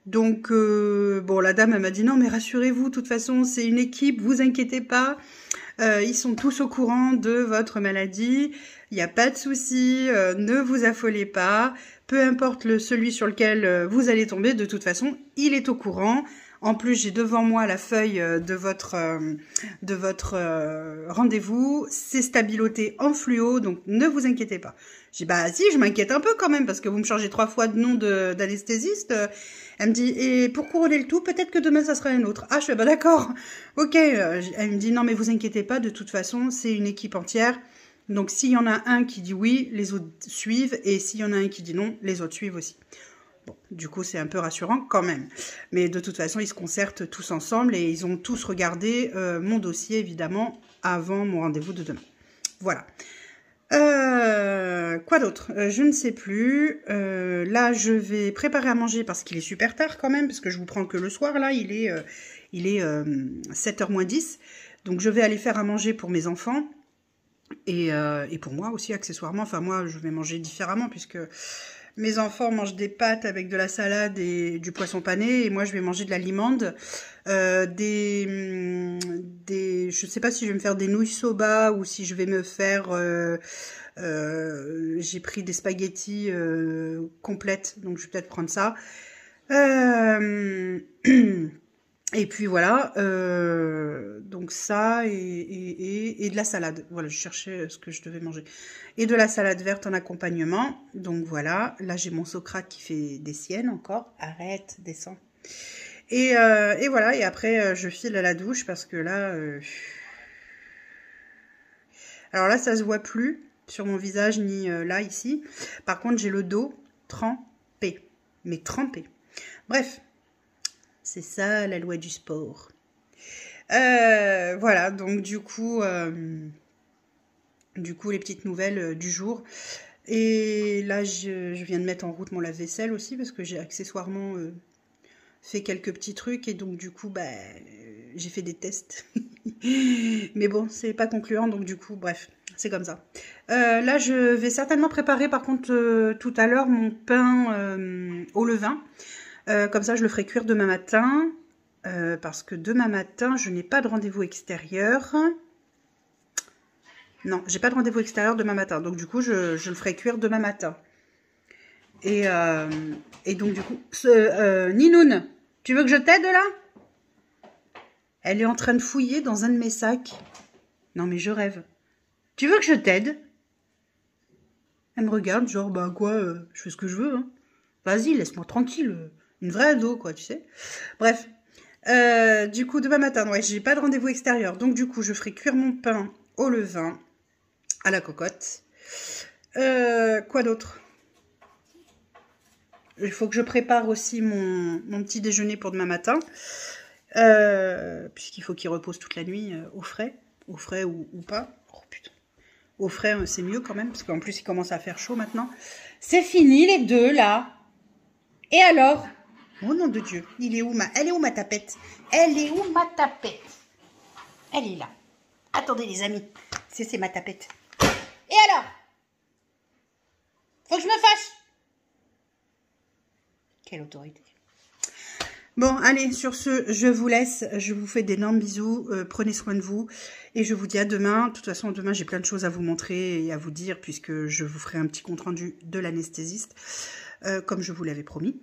Donc, bon, la dame, elle m'a dit, non, mais rassurez-vous, de toute façon, c'est une équipe, vous inquiétez pas. Ils sont tous au courant de votre maladie. Il n'y a pas de souci, ne vous affolez pas. Peu importe celui sur lequel vous allez tomber, de toute façon, il est au courant. En plus, j'ai devant moi la feuille de votre rendez-vous. C'est stabiloté en fluo, donc ne vous inquiétez pas. J'ai dit, bah si, je m'inquiète un peu quand même, parce que vous me changez 3 fois de nom d'anesthésiste. Elle me dit, et pour couronner le tout, peut-être que demain, ça sera un autre. Ah, je fais, bah d'accord, ok. Elle me dit, non, mais vous inquiétez pas, de toute façon, c'est une équipe entière. Donc, s'il y en a un qui dit oui, les autres suivent. Et s'il y en a un qui dit non, les autres suivent aussi. Bon, du coup, c'est un peu rassurant quand même. Mais de toute façon, ils se concertent tous ensemble et ils ont tous regardé mon dossier, évidemment, avant mon rendez-vous de demain. Voilà. Quoi d'autre? Je ne sais plus. Là, je vais préparer à manger parce qu'il est super tard quand même, parce que je vous prends que le soir, là, il est 7h moins 10. Donc, je vais aller faire à manger pour mes enfants et pour moi aussi, accessoirement. Enfin, moi, je vais manger différemment puisque mes enfants mangent des pâtes avec de la salade et du poisson pané, et moi, je vais manger de la limande. Je sais pas si je vais me faire des nouilles soba ou si je vais me faire... j'ai pris des spaghettis complètes, donc je vais peut-être prendre ça. Et puis voilà, donc ça et de la salade. Voilà, je cherchais ce que je devais manger. Et de la salade verte en accompagnement. Donc voilà, là j'ai mon Socrate qui fait des siennes encore. Arrête, descends. Et voilà, et après je file à la douche parce que là... Alors là, ça se voit plus sur mon visage ni là, ici. Par contre, j'ai le dos trempé. Mais trempé. Bref. C'est ça, la loi du sport. Voilà, donc du coup, les petites nouvelles du jour. Et là, je viens de mettre en route mon lave-vaisselle aussi, parce que j'ai accessoirement fait quelques petits trucs. Et donc, du coup, bah, j'ai fait des tests. Mais bon, c'est pas concluant, donc du coup, bref, c'est comme ça. Là, je vais certainement préparer, par contre, tout à l'heure, mon pain au levain. Comme ça, je le ferai cuire demain matin, parce que demain matin, je n'ai pas de rendez-vous extérieur. Non, j'ai pas de rendez-vous extérieur demain matin, donc du coup, je le ferai cuire demain matin. Et donc, du coup, Ninoun, tu veux que je t'aide là? Elle est en train de fouiller dans un de mes sacs. Non, mais je rêve. Tu veux que je t'aide? Elle me regarde, genre, bah quoi, je fais ce que je veux. Hein. Vas-y, laisse-moi tranquille. Une vraie ado, quoi, tu sais. Bref. Du coup, demain matin, ouais, j'ai pas de rendez-vous extérieur. Donc, du coup, je ferai cuire mon pain au levain, à la cocotte. Quoi d'autre? Il faut que je prépare aussi mon petit déjeuner pour demain matin. Puisqu'il faut qu'il repose toute la nuit au frais ou pas. Oh putain. Au frais, c'est mieux quand même, parce qu'en plus, il commence à faire chaud maintenant. C'est fini, les deux, là. Et alors? Oh nom de Dieu, elle est où ma tapette? Elle est où ma tapette? Elle est là. Attendez, les amis. C'est ma tapette. Et alors? Faut que je me fâche? Quelle autorité. Bon, allez, sur ce, je vous laisse. Je vous fais d'énormes bisous. Prenez soin de vous. Et je vous dis à demain. De toute façon, demain, j'ai plein de choses à vous montrer et à vous dire, puisque je vous ferai un petit compte-rendu de l'anesthésiste, comme je vous l'avais promis.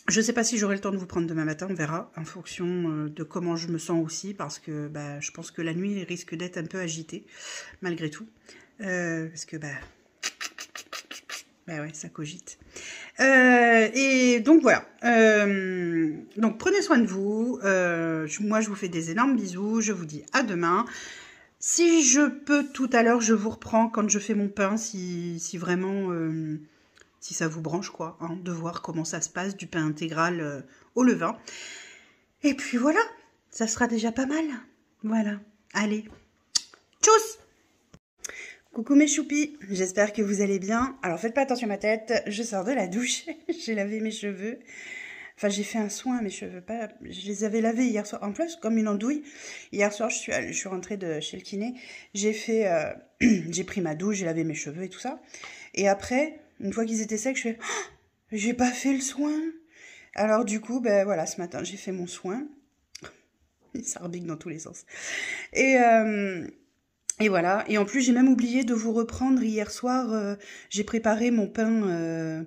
Je ne sais pas si j'aurai le temps de vous prendre demain matin, on verra, en fonction de comment je me sens aussi, parce que bah, je pense que la nuit risque d'être un peu agitée, malgré tout. Parce que, bah ouais, ça cogite. Et donc voilà. Donc prenez soin de vous. Moi, je vous fais des énormes bisous. Je vous dis à demain. Si je peux tout à l'heure, je vous reprends quand je fais mon pain, si vraiment... si ça vous branche, quoi, hein, de voir comment ça se passe, du pain intégral au levain. Et puis voilà, ça sera déjà pas mal. Voilà, allez, tchuss! Coucou mes choupis, j'espère que vous allez bien. Alors faites pas attention à ma tête, je sors de la douche, j'ai lavé mes cheveux. Enfin, j'ai fait un soin à mes cheveux, pas, je les avais lavés hier soir. En plus, comme une andouille, hier soir, je suis rentrée de chez le kiné, j'ai fait, j'ai pris ma douche, j'ai lavé mes cheveux et tout ça. Et après, une fois qu'ils étaient secs, je fais, oh, j'ai pas fait le soin. Alors du coup, ben voilà, ce matin, j'ai fait mon soin. Ça rebique dans tous les sens. Et voilà. Et en plus, j'ai même oublié de vous reprendre hier soir. J'ai préparé mon pain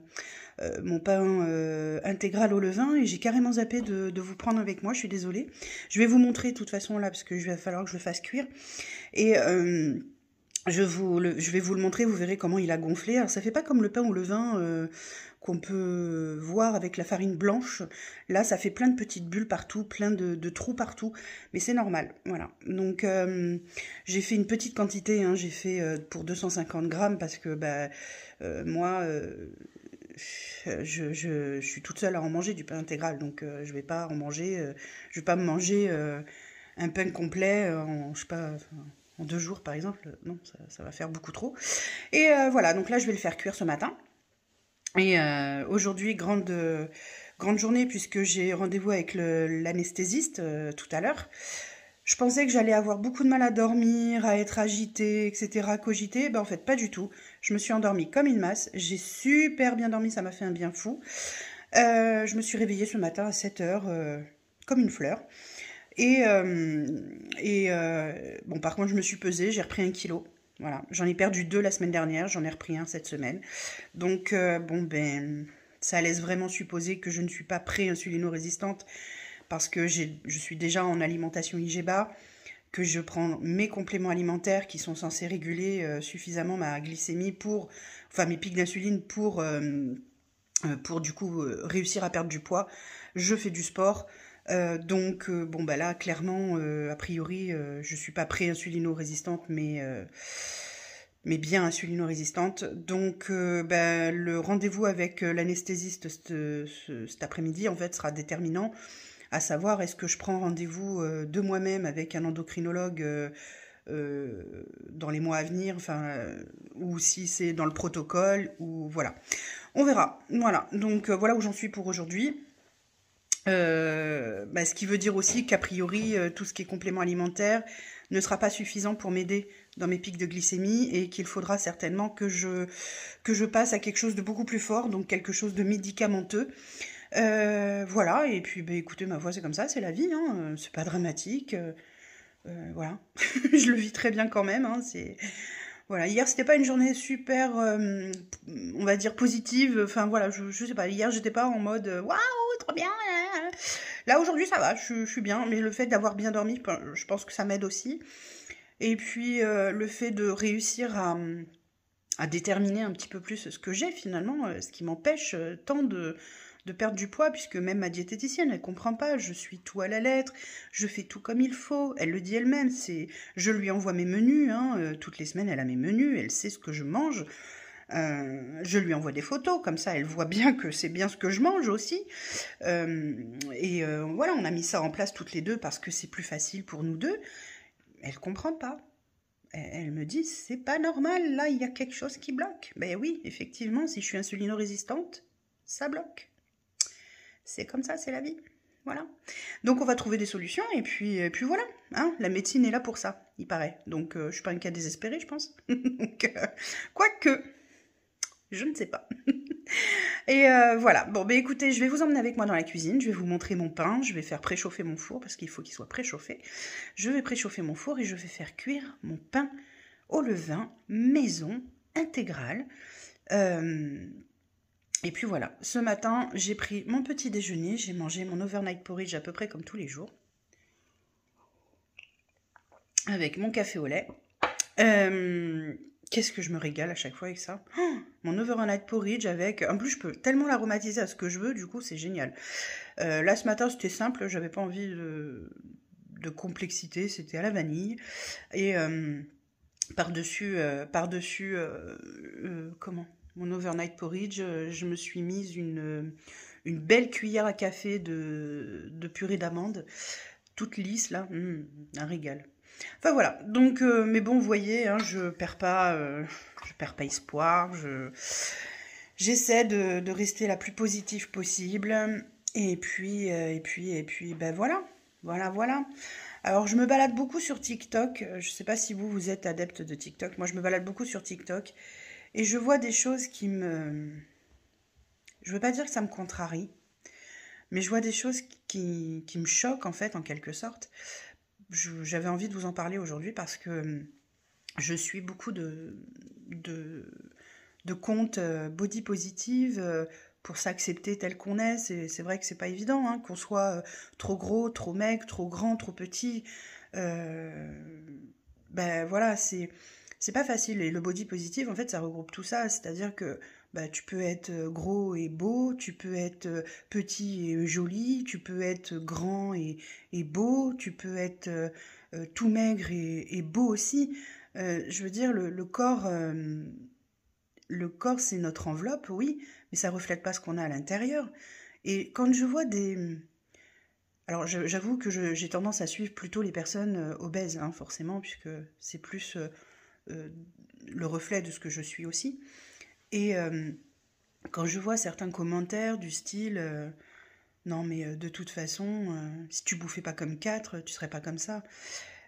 intégral au levain et j'ai carrément zappé de vous prendre avec moi, je suis désolée. Je vais vous montrer de toute façon là, parce que il va falloir que je le fasse cuire. Et je vais vous le montrer, vous verrez comment il a gonflé. Alors ça fait pas comme le pain au levain qu'on peut voir avec la farine blanche. Là, ça fait plein de petites bulles partout, plein de trous partout, mais c'est normal, voilà. Donc, j'ai fait une petite quantité, hein, j'ai fait pour 250 grammes, parce que bah, moi, je suis toute seule à en manger du pain intégral, donc je vais pas en manger, je vais pas me manger un pain complet en, je sais pas... en 2 jours, par exemple, non, ça va faire beaucoup trop. Et voilà, donc là, je vais le faire cuire ce matin. Et aujourd'hui, grande journée, puisque j'ai rendez-vous avec l'anesthésiste tout à l'heure. Je pensais que j'allais avoir beaucoup de mal à dormir, à être agitée, etc., à cogiter. Ben, en fait, pas du tout. Je me suis endormie comme une masse. J'ai super bien dormi, ça m'a fait un bien fou. Je me suis réveillée ce matin à 7 h, comme une fleur. Bon, par contre, je me suis pesée, j'ai repris 1 kilo. Voilà, j'en ai perdu 2 la semaine dernière, j'en ai repris 1 cette semaine. Donc, bon, ben, ça laisse vraiment supposer que je ne suis pas pré-insulino-résistante, parce que je suis déjà en alimentation IGBA, que je prends mes compléments alimentaires qui sont censés réguler suffisamment ma glycémie enfin mes pics d'insuline pour du coup réussir à perdre du poids. Je fais du sport. Donc, bon, bah là, clairement, a priori, je suis pas pré-insulino-résistante, mais bien insulino-résistante. Donc, bah, le rendez-vous avec l'anesthésiste cet après-midi, en fait, sera déterminant, à savoir, est-ce que je prends rendez-vous de moi-même avec un endocrinologue dans les mois à venir, enfin, ou si c'est dans le protocole, ou voilà. On verra. Voilà. Donc, voilà où j'en suis pour aujourd'hui. Bah, ce qui veut dire aussi qu'a priori, tout ce qui est complément alimentaire ne sera pas suffisant pour m'aider dans mes pics de glycémie, et qu'il faudra certainement que je passe à quelque chose de beaucoup plus fort, donc quelque chose de médicamenteux. Voilà, et puis bah, écoutez, ma foi, c'est comme ça, c'est la vie, hein, c'est pas dramatique. Voilà, je le vis très bien quand même, hein, Voilà, hier c'était pas une journée super, on va dire positive. Enfin voilà, je sais pas. Hier j'étais pas en mode waouh, trop bien. Là aujourd'hui ça va, je suis bien. Mais le fait d'avoir bien dormi, je pense que ça m'aide aussi. Et puis le fait de réussir à déterminer un petit peu plus ce que j'ai finalement, ce qui m'empêche tant de perdre du poids, puisque même ma diététicienne, elle comprend pas, je suis tout à la lettre, je fais tout comme il faut, elle le dit elle-même, je lui envoie mes menus, hein, toutes les semaines elle a mes menus, elle sait ce que je mange, je lui envoie des photos, comme ça elle voit bien que c'est bien ce que je mange aussi, voilà, on a mis ça en place toutes les deux parce que c'est plus facile pour nous deux, elle comprend pas. Elle me dit, c'est pas normal, là, il y a quelque chose qui bloque. Ben oui, effectivement, si je suis insulino-résistante, ça bloque. C'est comme ça, c'est la vie. Voilà. Donc on va trouver des solutions et puis voilà. Hein, la médecine est là pour ça, il paraît. Donc je suis pas un cas désespéré, je pense. Donc, quoique, je ne sais pas. Et voilà. Bon, ben écoutez, je vais vous emmener avec moi dans la cuisine. Je vais vous montrer mon pain. Je vais faire préchauffer mon four parce qu'il faut qu'il soit préchauffé. Je vais préchauffer mon four et je vais faire cuire mon pain au levain maison intégral. Et puis voilà, ce matin, j'ai pris mon petit déjeuner, j'ai mangé mon overnight porridge à peu près comme tous les jours, avec mon café au lait. Qu'est-ce que je me régale à chaque fois avec ça, mon overnight porridge avec... En plus, je peux tellement l'aromatiser à ce que je veux, du coup, c'est génial. Là, ce matin, c'était simple, j'avais pas envie de complexité, c'était à la vanille. Et par-dessus, comment mon overnight porridge, je me suis mise une belle cuillère à café de purée d'amandes, toute lisse là, un régal. Enfin voilà, donc mais bon, vous voyez, hein, je perds pas espoir, j'essaie de rester la plus positive possible, et puis ben voilà. Alors je me balade beaucoup sur TikTok, je sais pas si vous êtes adepte de TikTok, moi je me balade beaucoup sur TikTok, et je vois des choses qui me... Je veux pas dire que ça me contrarie, mais je vois des choses qui me choquent en fait, en quelque sorte. J'avais envie de vous en parler aujourd'hui parce que je suis beaucoup de comptes body positive pour s'accepter tel qu'on est. C'est vrai que c'est pas évident, hein, qu'on soit trop gros, trop maigre, trop grand, trop petit. Ben voilà, c'est pas facile. Et le body positive, en fait, ça regroupe tout ça. C'est-à-dire que bah, tu peux être gros et beau, tu peux être petit et joli, tu peux être grand et beau, tu peux être tout maigre et beau aussi. Je veux dire, le corps, c'est notre enveloppe, oui, mais ça reflète pas ce qu'on a à l'intérieur. Et quand je vois des... Alors j'avoue que j'ai tendance à suivre plutôt les personnes obèses, hein, forcément, puisque c'est plus le reflet de ce que je suis aussi. Et quand je vois certains commentaires du style non mais de toute façon, si tu bouffais pas comme 4, tu serais pas comme ça.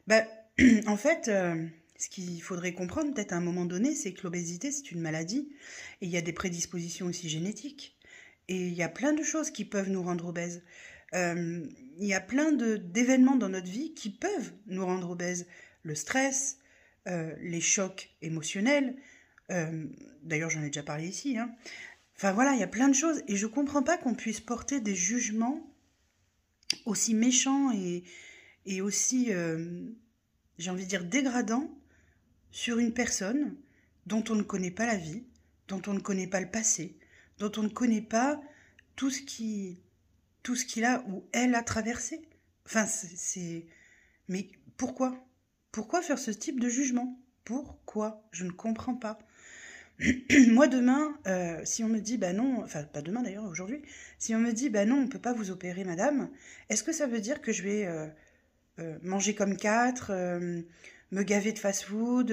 Ben, en fait, ce qu'il faudrait comprendre peut-être à un moment donné, c'est que l'obésité, c'est une maladie. Et il y a des prédispositions aussi génétiques. Et il y a plein de choses qui peuvent nous rendre obèses. Il y a plein d'événements dans notre vie qui peuvent nous rendre obèses. Le stress, les chocs émotionnels. D'ailleurs, j'en ai déjà parlé ici. Hein. Enfin voilà, il y a plein de choses. Et je ne comprends pas qu'on puisse porter des jugements aussi méchants et aussi, j'ai envie de dire, dégradants sur une personne dont on ne connaît pas la vie, dont on ne connaît pas le passé, dont on ne connaît pas tout ce qu'il a ou elle a traversé. Enfin, mais pourquoi ? Pourquoi faire ce type de jugement ? Pourquoi ? Je ne comprends pas. Moi, demain, si on me dit, bah non, enfin, pas demain d'ailleurs, aujourd'hui, si on me dit, bah non, on ne peut pas vous opérer, madame, est-ce que ça veut dire que je vais manger comme 4, me gaver de fast-food,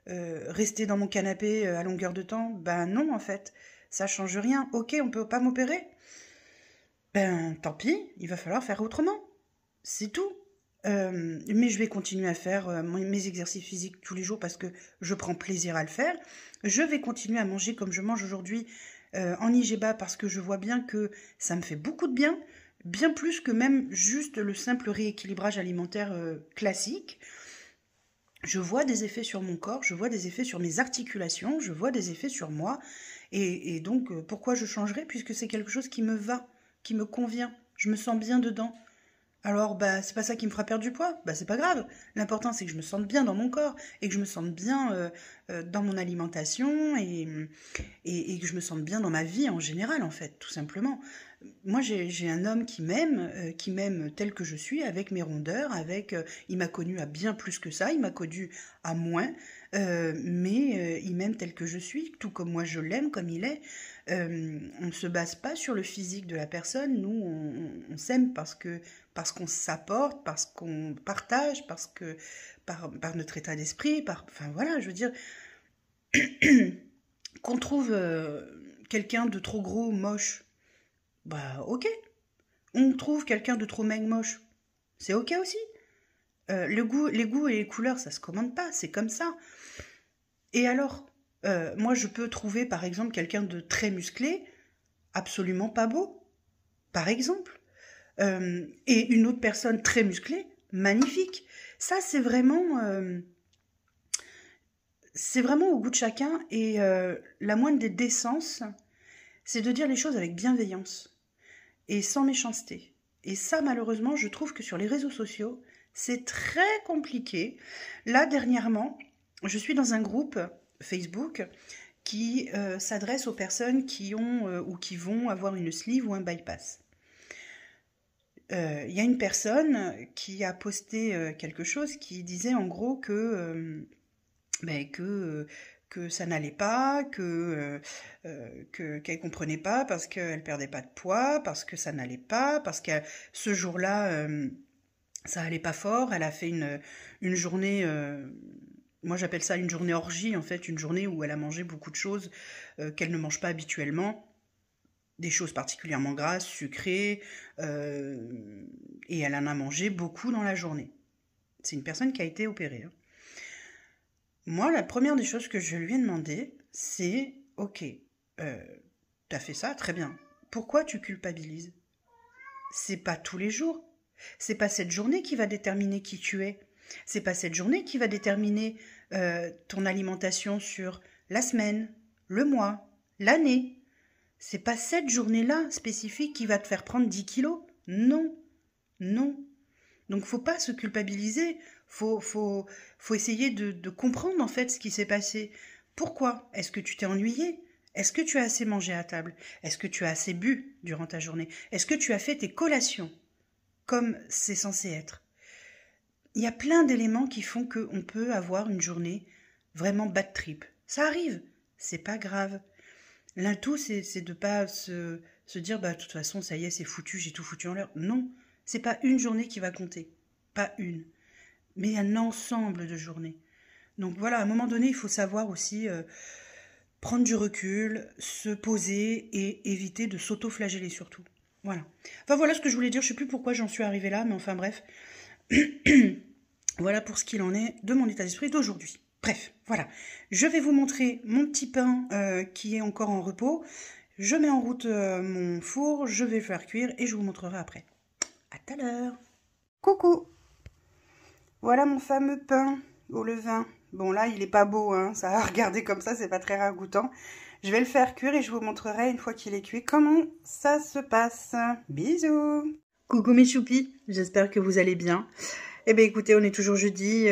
rester dans mon canapé à longueur de temps ? Ben non, en fait, ça change rien. Ok, on peut pas m'opérer ? Ben tant pis, il va falloir faire autrement. C'est tout. Mais je vais continuer à faire mes exercices physiques tous les jours parce que je prends plaisir à le faire. Je vais continuer à manger comme je mange aujourd'hui en IGBA parce que je vois bien que ça me fait beaucoup de bien, bien plus que même juste le simple rééquilibrage alimentaire classique. je vois des effets sur mon corps, je vois des effets sur mes articulations, je vois des effets sur moi. Et donc, pourquoi je changerais puisque c'est quelque chose qui me va, qui me convient. Je me sens bien dedans. Alors, bah, c'est pas ça qui me fera perdre du poids. Bah, c'est pas grave. L'important, c'est que je me sente bien dans mon corps et que je me sente bien dans mon alimentation et que je me sente bien dans ma vie en général, en fait, tout simplement. Moi, j'ai un homme qui m'aime tel que je suis, avec mes rondeurs, il m'a connu à bien plus que ça, il m'a connu à moins, mais il m'aime tel que je suis, tout comme moi je l'aime, comme il est. On ne se base pas sur le physique de la personne, nous, on s'aime parce qu'on s'apporte, parce qu'on partage, par notre état d'esprit, enfin voilà, je veux dire, qu'on trouve quelqu'un de trop gros, moche, bah ok. On trouve quelqu'un de trop maigre, moche, c'est ok aussi. Les goûts et les couleurs, ça se commande pas, c'est comme ça. Et alors, moi je peux trouver par exemple quelqu'un de très musclé, absolument pas beau, par exemple. Et une autre personne très musclée, magnifique. Ça, c'est vraiment au goût de chacun. Et la moindre des décences, c'est de dire les choses avec bienveillance et sans méchanceté. Et ça, malheureusement, je trouve que sur les réseaux sociaux, c'est très compliqué. Là, dernièrement, je suis dans un groupe Facebook qui s'adresse aux personnes qui ont ou qui vont avoir une sleeve ou un bypass. Y a une personne qui a posté quelque chose qui disait en gros que ça n'allait pas, qu'elle comprenait pas parce qu'elle perdait pas de poids, parce que ça n'allait pas, parce que ce jour-là ça allait pas fort. Elle a fait une journée, moi j'appelle ça une journée orgie en fait, une journée où elle a mangé beaucoup de choses qu'elle ne mange pas habituellement. Des choses particulièrement grasses, sucrées, et elle en a mangé beaucoup dans la journée. C'est une personne qui a été opérée. Hein. Moi, la première des choses que je lui ai demandé, c'est « Ok, t'as fait ça, très bien. Pourquoi tu culpabilises ? C'est pas tous les jours. C'est pas cette journée qui va déterminer qui tu es. C'est pas cette journée qui va déterminer ton alimentation sur la semaine, le mois, l'année. C'est pas cette journée-là spécifique qui va te faire prendre 10 kilos. Non, non. Donc faut pas se culpabiliser. Faut essayer de comprendre en fait ce qui s'est passé. Pourquoi ? Est-ce que tu t'es ennuyé ? Est-ce que tu as assez mangé à table ? Est-ce que tu as assez bu durant ta journée ? Est-ce que tu as fait tes collations comme c'est censé être ? Il y a plein d'éléments qui font qu'on peut avoir une journée vraiment bad trip. Ça arrive, c'est pas grave. Tout, c'est de pas se dire, bah, de toute façon, ça y est, c'est foutu, j'ai tout foutu en l'air. Non, c'est pas une journée qui va compter. Pas une. Mais un ensemble de journées. Donc voilà, à un moment donné, il faut savoir aussi prendre du recul, se poser et éviter de s'auto-flageller surtout. Voilà. Enfin voilà ce que je voulais dire, je sais plus pourquoi j'en suis arrivée là, mais enfin bref. Voilà pour ce qu'il en est de mon état d'esprit d'aujourd'hui. Bref, voilà. Je vais vous montrer mon petit pain qui est encore en repos. Je mets en route mon four, je vais le faire cuire et je vous montrerai après. À tout à l'heure. Coucou. Voilà mon fameux pain au levain. Bon là, il est pas beau, hein. Ça à regarder comme ça, c'est pas très ragoûtant. Je vais le faire cuire et je vous montrerai une fois qu'il est cuit comment ça se passe. Bisous. Coucou mes choupis, j'espère que vous allez bien. Eh bien écoutez, on est toujours jeudi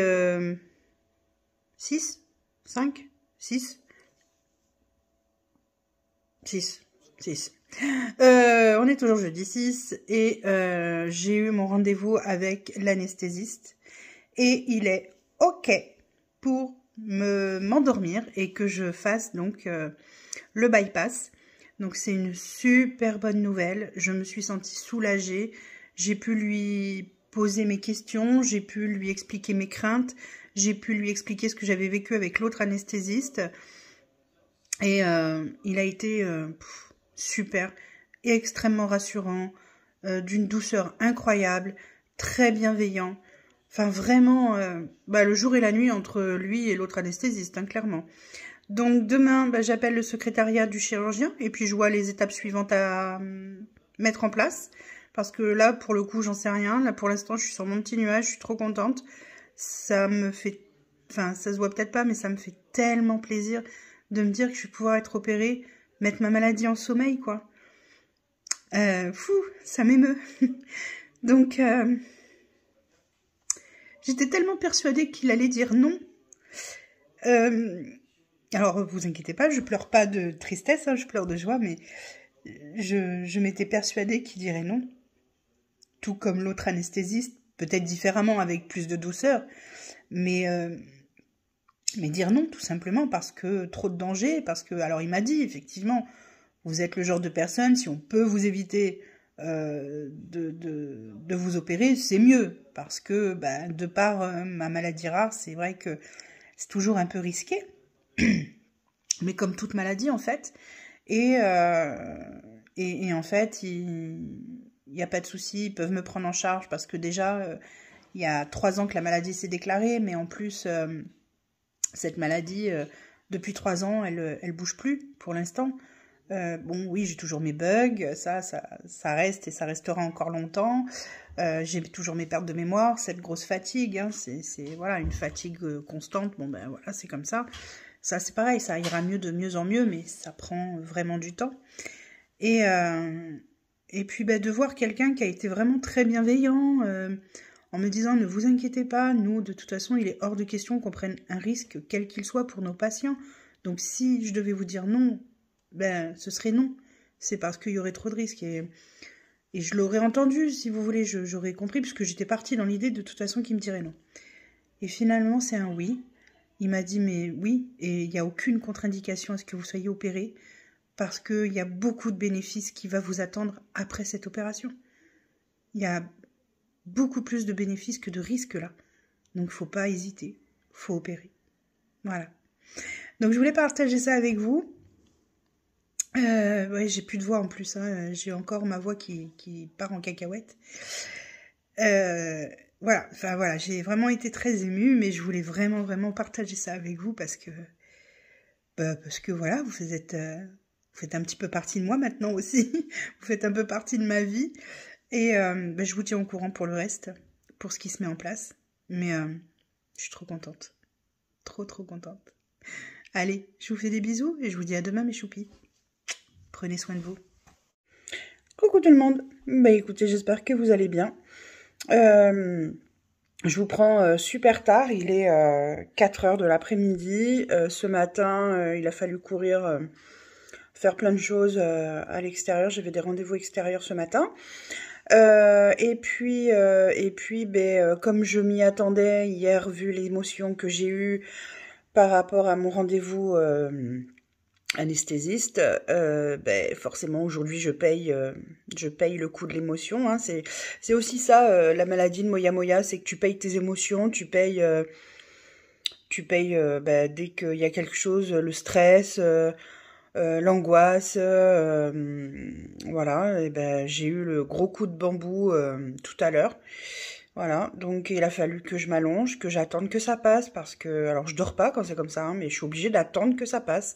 6, 5, 6, 6, 6. On est toujours jeudi 6 et j'ai eu mon rendez-vous avec l'anesthésiste et il est OK pour m'endormir et que je fasse donc le bypass. Donc c'est une super bonne nouvelle, je me suis sentie soulagée, j'ai pu lui poser mes questions, j'ai pu lui expliquer mes craintes, j'ai pu lui expliquer ce que j'avais vécu avec l'autre anesthésiste et il a été super et extrêmement rassurant, d'une douceur incroyable, très bienveillant, enfin vraiment le jour et la nuit entre lui et l'autre anesthésiste, hein, clairement. Donc demain, j'appelle le secrétariat du chirurgien et puis je vois les étapes suivantes à mettre en place. Parce que là, pour le coup, j'en sais rien. Là, pour l'instant, je suis sur mon petit nuage, je suis trop contente. Ça me fait enfin, ça se voit peut-être pas, mais ça me fait tellement plaisir de me dire que je vais pouvoir être opérée, mettre ma maladie en sommeil, quoi. Fou, ça m'émeut. Donc, j'étais tellement persuadée qu'il allait dire non. Alors, vous inquiétez pas, je pleure pas de tristesse, hein, je pleure de joie, mais je m'étais persuadée qu'il dirait non. Tout comme l'autre anesthésiste, peut-être différemment, avec plus de douceur, mais dire non, tout simplement, parce que trop de danger, parce que, alors il m'a dit, effectivement, vous êtes le genre de personne, si on peut vous éviter de vous opérer, c'est mieux, parce que, de par ma maladie rare, c'est vrai que c'est toujours un peu risqué, mais comme toute maladie, en fait, et en fait, il n'y a pas de souci, ils peuvent me prendre en charge, parce que déjà, il y a 3 ans que la maladie s'est déclarée, mais en plus, cette maladie, depuis 3 ans, elle bouge plus, pour l'instant. Bon, oui, j'ai toujours mes bugs, ça reste et ça restera encore longtemps. J'ai toujours mes pertes de mémoire, cette grosse fatigue, hein, c'est voilà, une fatigue constante. Bon, ben voilà, c'est comme ça. Ça, c'est pareil, ça ira mieux de mieux en mieux, mais ça prend vraiment du temps. Et puis, de voir quelqu'un qui a été vraiment très bienveillant, en me disant « Ne vous inquiétez pas, nous, de toute façon, il est hors de question qu'on prenne un risque, quel qu'il soit, pour nos patients. Donc, si je devais vous dire non, ce serait non. C'est parce qu'il y aurait trop de risques. » Et je l'aurais entendu, si vous voulez, j'aurais compris, puisque j'étais partie dans l'idée de toute façon qu'il me dirait non. Et finalement, c'est un oui. Il m'a dit « Mais oui, et il n'y a aucune contre-indication à ce que vous soyez opéré, parce qu'il y a beaucoup de bénéfices qui va vous attendre après cette opération. Il y a beaucoup plus de bénéfices que de risques là. Donc, il ne faut pas hésiter. Il faut opérer. » Voilà. Donc, je voulais partager ça avec vous. Ouais, j'ai plus de voix en plus. Hein. J'ai encore ma voix qui part en cacahuète. Voilà. Enfin, voilà. J'ai vraiment été très émue, mais je voulais vraiment, vraiment partager ça avec vous parce que voilà, vous faites un petit peu partie de moi maintenant aussi. Vous faites un peu partie de ma vie. Et je vous tiens au courant pour le reste, pour ce qui se met en place. Mais je suis trop contente. Trop, trop contente. Allez, je vous fais des bisous et je vous dis à demain mes choupis. Prenez soin de vous. Coucou tout le monde. Écoutez, j'espère que vous allez bien. Je vous prends super tard. Il est 4h de l'après-midi. Ce matin, il a fallu courir... faire plein de choses à l'extérieur. J'avais des rendez-vous extérieurs ce matin. Et puis, comme je m'y attendais hier, vu l'émotion que j'ai eue par rapport à mon rendez-vous anesthésiste, forcément aujourd'hui je paye le coût de l'émotion. Hein. C'est aussi ça, la maladie de Moya Moya, c'est que tu payes tes émotions, tu payes dès qu'il y a quelque chose, le stress... l'angoisse, voilà, et j'ai eu le gros coup de bambou tout à l'heure, voilà, donc il a fallu que je m'allonge, que j'attende que ça passe, parce que, alors je dors pas quand c'est comme ça, hein, mais je suis obligée d'attendre que ça passe,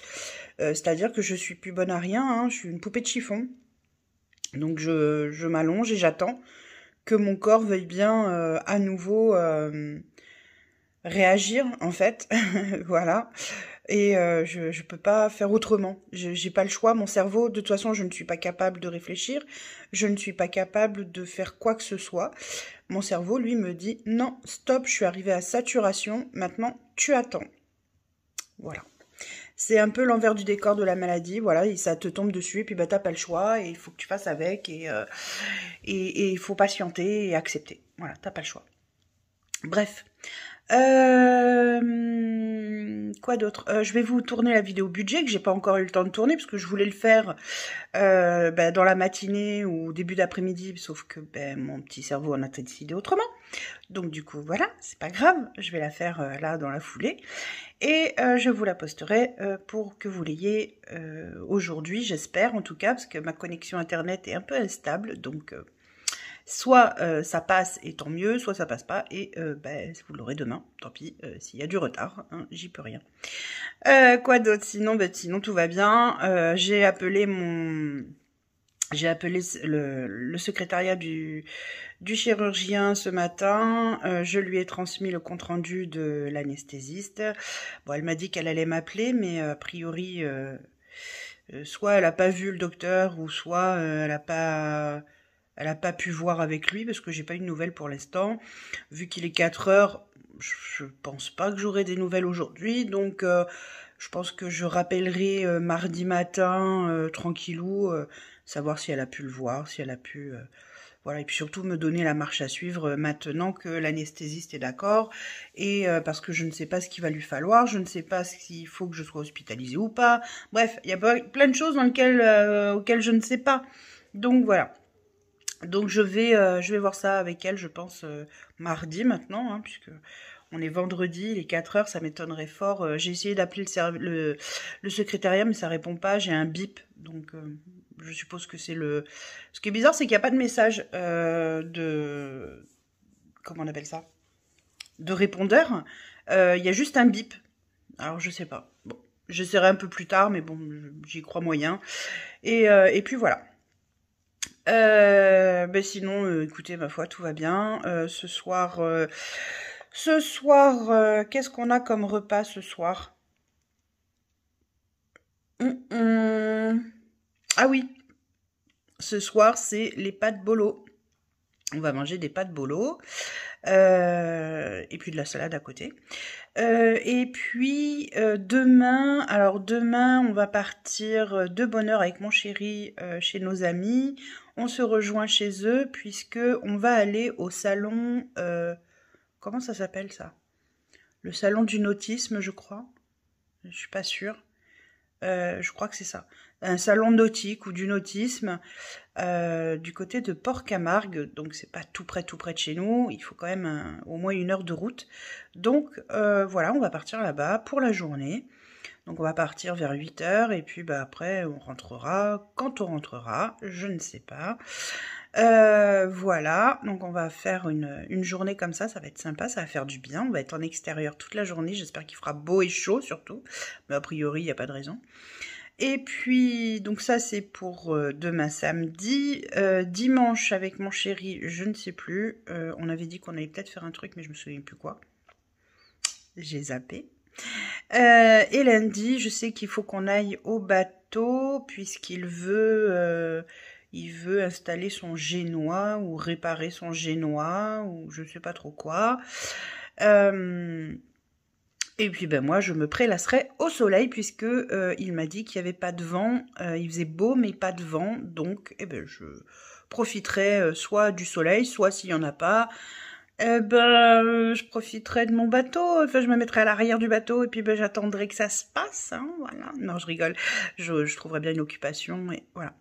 c'est-à-dire que je suis plus bonne à rien, hein, je suis une poupée de chiffon, donc je m'allonge et j'attends que mon corps veuille bien à nouveau réagir, en fait, voilà. Et je peux pas faire autrement. J'ai pas le choix. Mon cerveau, de toute façon, je ne suis pas capable de réfléchir. Je ne suis pas capable de faire quoi que ce soit. Mon cerveau, lui, me dit « Non, stop, je suis arrivée à saturation. Maintenant, tu attends. » Voilà. C'est un peu l'envers du décor de la maladie. Voilà, et ça te tombe dessus et puis t'as pas le choix et il faut que tu fasses avec et il faut patienter et accepter. Voilà, t'as pas le choix. Bref. Quoi d'autre, je vais vous tourner la vidéo budget que j'ai pas encore eu le temps de tourner parce que je voulais le faire dans la matinée ou au début d'après-midi, sauf que mon petit cerveau en a décidé autrement. Donc du coup voilà, c'est pas grave, je vais la faire là dans la foulée et je vous la posterai pour que vous l'ayez aujourd'hui, j'espère en tout cas, parce que ma connexion internet est un peu instable, donc soit ça passe et tant mieux, soit ça passe pas et vous l'aurez demain, tant pis, s'il y a du retard, hein, j'y peux rien. Quoi d'autre, sinon tout va bien. J'ai appelé mon J'ai appelé le secrétariat du chirurgien ce matin. Je lui ai transmis le compte-rendu de l'anesthésiste. Bon, elle m'a dit qu'elle allait m'appeler, mais a priori, soit elle n'a pas vu le docteur, ou soit elle a pas pu voir avec lui, parce que j'ai pas eu de nouvelles pour l'instant. Vu qu'il est 4 heures, je pense pas que j'aurai des nouvelles aujourd'hui, donc je pense que je rappellerai mardi matin, tranquillou, savoir si elle a pu le voir, si elle a pu... voilà, et puis surtout me donner la marche à suivre maintenant que l'anesthésiste est d'accord, et parce que je ne sais pas ce qu'il va lui falloir, je ne sais pas s'il faut que je sois hospitalisée ou pas. Bref, il y a plein de choses auxquelles je ne sais pas. Donc voilà. Donc je vais voir ça avec elle, je pense, mardi maintenant, hein, puisque on est vendredi, les 4 heures, ça m'étonnerait fort. J'ai essayé d'appeler le secrétariat, mais ça répond pas, j'ai un bip, donc je suppose que c'est le... Ce qui est bizarre, c'est qu'il n'y a pas de message de... Comment on appelle ça? De répondeur. Il y a juste un bip. Alors je sais pas. Bon, j'essaierai un peu plus tard, mais bon, j'y crois moyen. Et puis voilà. Ben sinon, écoutez, ma foi, tout va bien. Ce soir, qu'est-ce qu'on a comme repas ce soir? Ah oui, ce soir, c'est les pâtes bolo. On va manger des pâtes bolo. Et puis de la salade à côté. Et puis demain, on va partir de bonne heure avec mon chéri chez nos amis. On se rejoint chez eux puisque on va aller au salon. Comment ça s'appelle ça? Le salon du nautisme, je crois. Je suis pas sûre. Je crois que c'est ça. Un salon nautique ou du nautisme du côté de Port-Camargue. Donc c'est pas tout près de chez nous. Il faut quand même au moins 1 heure de route. Donc voilà, on va partir là-bas pour la journée. Donc on va partir vers 8 heures et puis bah, après on rentrera. Quand on rentrera, je ne sais pas. Voilà, donc on va faire une journée comme ça va être sympa, ça va faire du bien. On va être en extérieur toute la journée, j'espère qu'il fera beau et chaud surtout. Mais a priori, il n'y a pas de raison. Et puis, donc ça c'est pour demain samedi. Dimanche avec mon chéri, je ne sais plus. On avait dit qu'on allait peut-être faire un truc, mais je me souviens plus quoi. J'ai zappé. Et lundi, je sais qu'il faut qu'on aille au bateau, puisqu'il veut installer son génois, ou réparer son génois, ou je ne sais pas trop quoi. Et puis ben moi je me prélasserai au soleil puisque il m'a dit qu'il n'y avait pas de vent, il faisait beau mais pas de vent, donc je profiterai soit du soleil, soit s'il n'y en a pas, je profiterai de mon bateau, enfin je me mettrai à l'arrière du bateau et puis j'attendrai que ça se passe, hein, voilà. Non je rigole, je trouverai bien une occupation et voilà.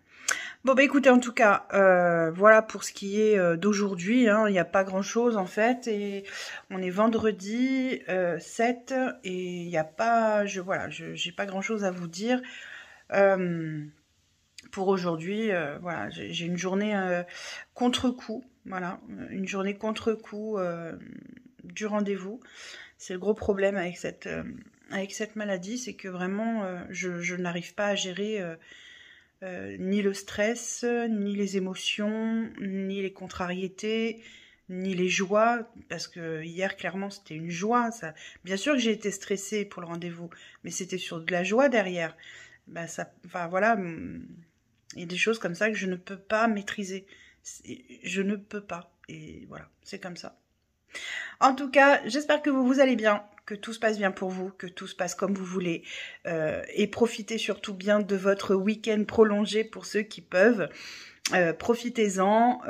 Bon bah écoutez, en tout cas, voilà pour ce qui est d'aujourd'hui, hein, il n'y a pas grand chose en fait, et on est vendredi 7, et il n'y a pas, j'ai pas grand chose à vous dire pour aujourd'hui, voilà, j'ai une journée contre-coup, voilà, une journée contre-coup du rendez-vous. C'est le gros problème avec cette maladie, c'est que vraiment, je n'arrive pas à gérer... ni le stress, ni les émotions, ni les contrariétés, ni les joies, parce que hier, clairement, c'était une joie. Ça. Bien sûr que j'ai été stressée pour le rendez-vous, mais c'était sur de la joie derrière. Enfin, voilà, il y a des choses comme ça que je ne peux pas maîtriser. Je ne peux pas, et voilà, c'est comme ça. En tout cas, j'espère que vous allez bien, que tout se passe bien pour vous, que tout se passe comme vous voulez. Et profitez surtout bien de votre week-end prolongé pour ceux qui peuvent. Profitez-en,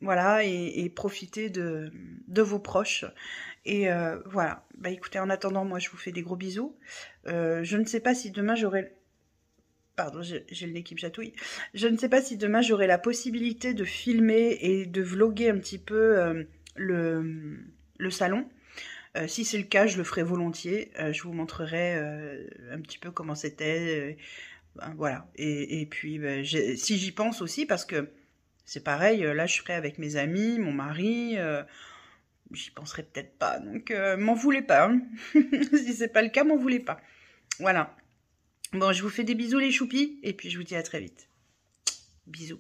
voilà, et profitez de vos proches. Et voilà, bah écoutez, en attendant, moi je vous fais des gros bisous. Je ne sais pas si demain j'aurai... Pardon, j'ai le nez qui me chatouille. Je ne sais pas si demain j'aurai la possibilité de filmer et de vlogger un petit peu... le salon. Si c'est le cas, je le ferai volontiers. Je vous montrerai un petit peu comment c'était. Voilà. Et puis, si j'y pense aussi, parce que c'est pareil, là, je serai avec mes amis, mon mari. J'y penserai peut-être pas. Donc, m'en voulez pas. Hein. Si c'est pas le cas, m'en voulez pas. Voilà. Bon, je vous fais des bisous les choupis. Et puis, je vous dis à très vite. Bisous.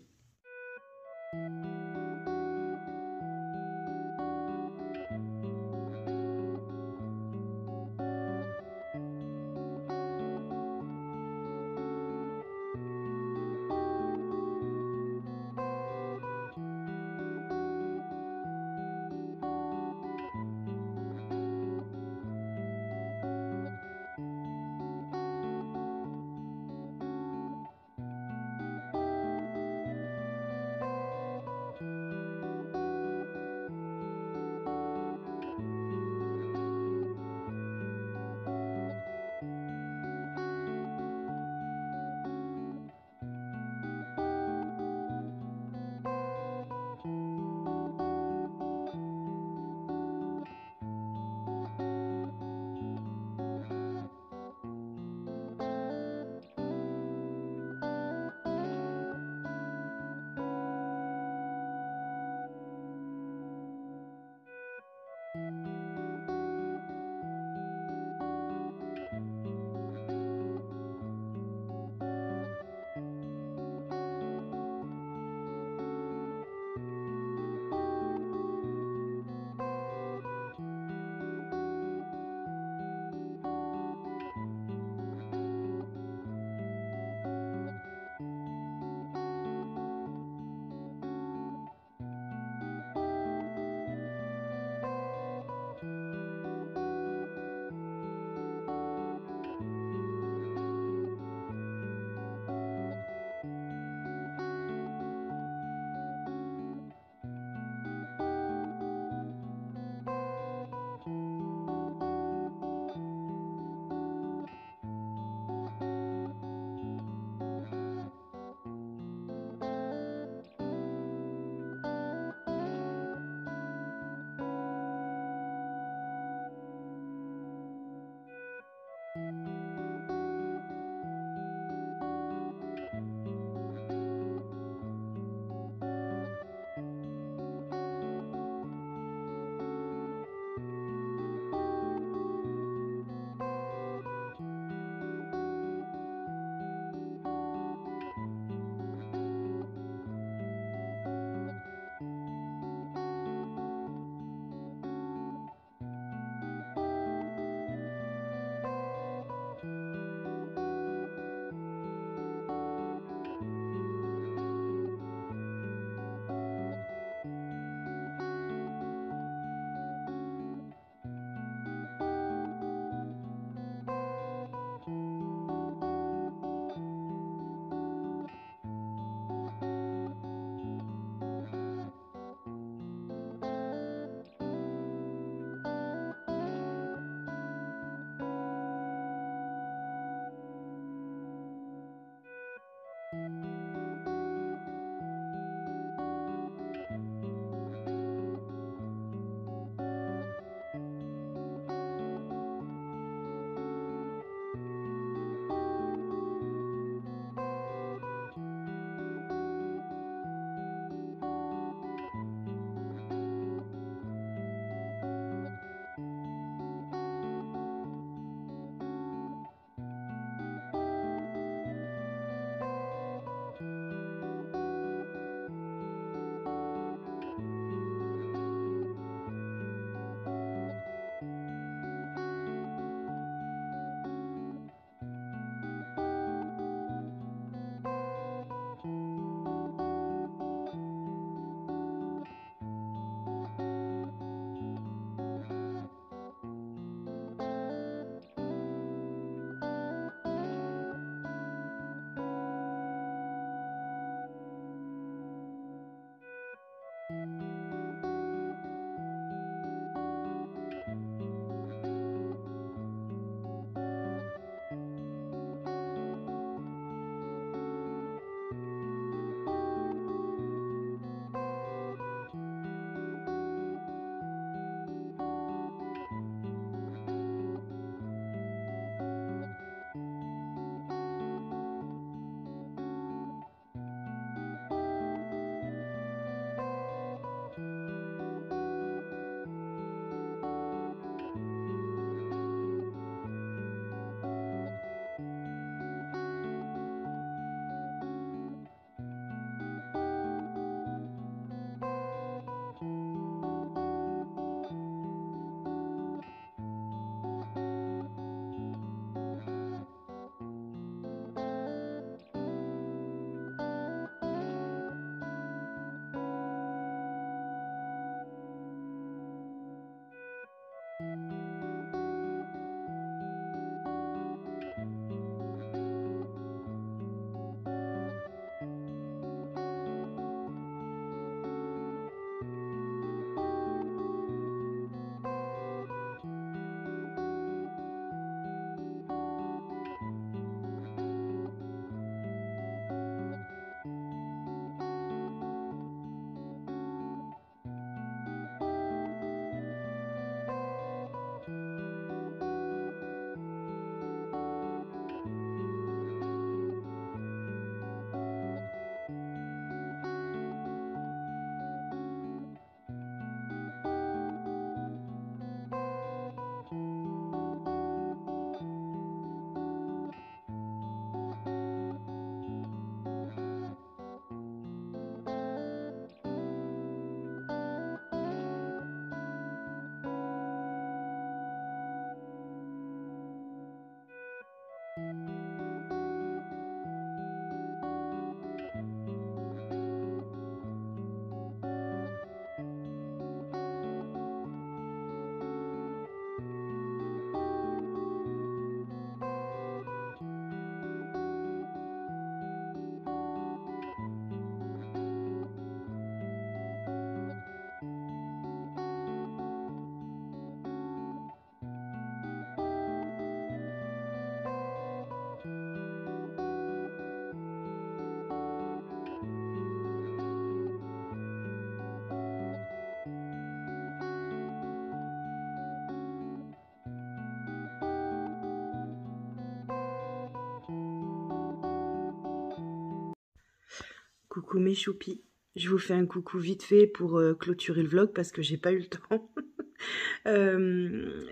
Coucou mes choupis. Je vous fais un coucou vite fait pour clôturer le vlog parce que j'ai pas eu le temps.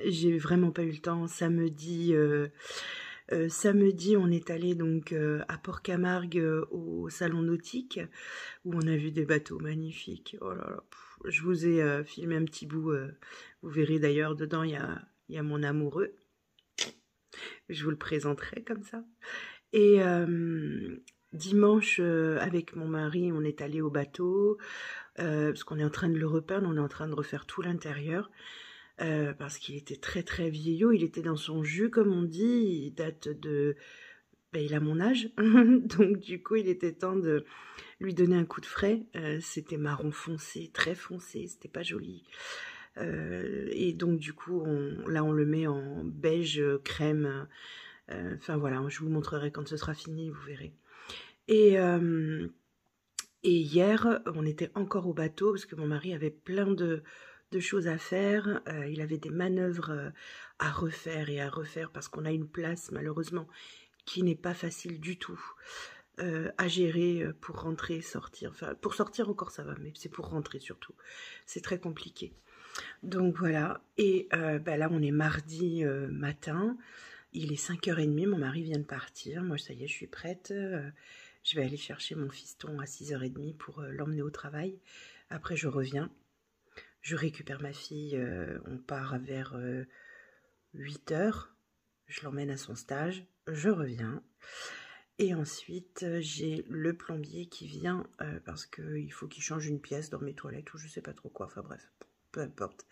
J'ai vraiment pas eu le temps. Samedi, on est allé donc à Port-Camargue au salon nautique où on a vu des bateaux magnifiques. Oh là là, je vous ai filmé un petit bout. Vous verrez d'ailleurs dedans il y a mon amoureux. Je vous le présenterai comme ça. Et dimanche, avec mon mari, on est allé au bateau, parce qu'on est en train de le repeindre, on est en train de refaire tout l'intérieur, parce qu'il était très très vieillot, il était dans son jus, comme on dit, il date de... Ben, il a mon âge, donc du coup, il était temps de lui donner un coup de frais. C'était marron foncé, très foncé, c'était pas joli. Et donc du coup, là, on le met en beige crème. Enfin voilà, je vous montrerai quand ce sera fini, vous verrez. Et hier, on était encore au bateau parce que mon mari avait plein de choses à faire. Il avait des manœuvres à refaire et à refaire parce qu'on a une place malheureusement qui n'est pas facile du tout à gérer pour rentrer, sortir. Enfin, pour sortir encore ça va, mais c'est pour rentrer surtout. C'est très compliqué. Donc voilà, et bah là on est mardi matin. Il est 5h30, mon mari vient de partir. Moi, ça y est, je suis prête. Je vais aller chercher mon fiston à 6h30 pour l'emmener au travail. Après, je reviens. Je récupère ma fille. On part vers 8h. Je l'emmène à son stage. Je reviens. Et ensuite, j'ai le plombier qui vient parce qu'il faut qu'il change une pièce dans mes toilettes ou je sais pas trop quoi. Enfin bref, peu importe.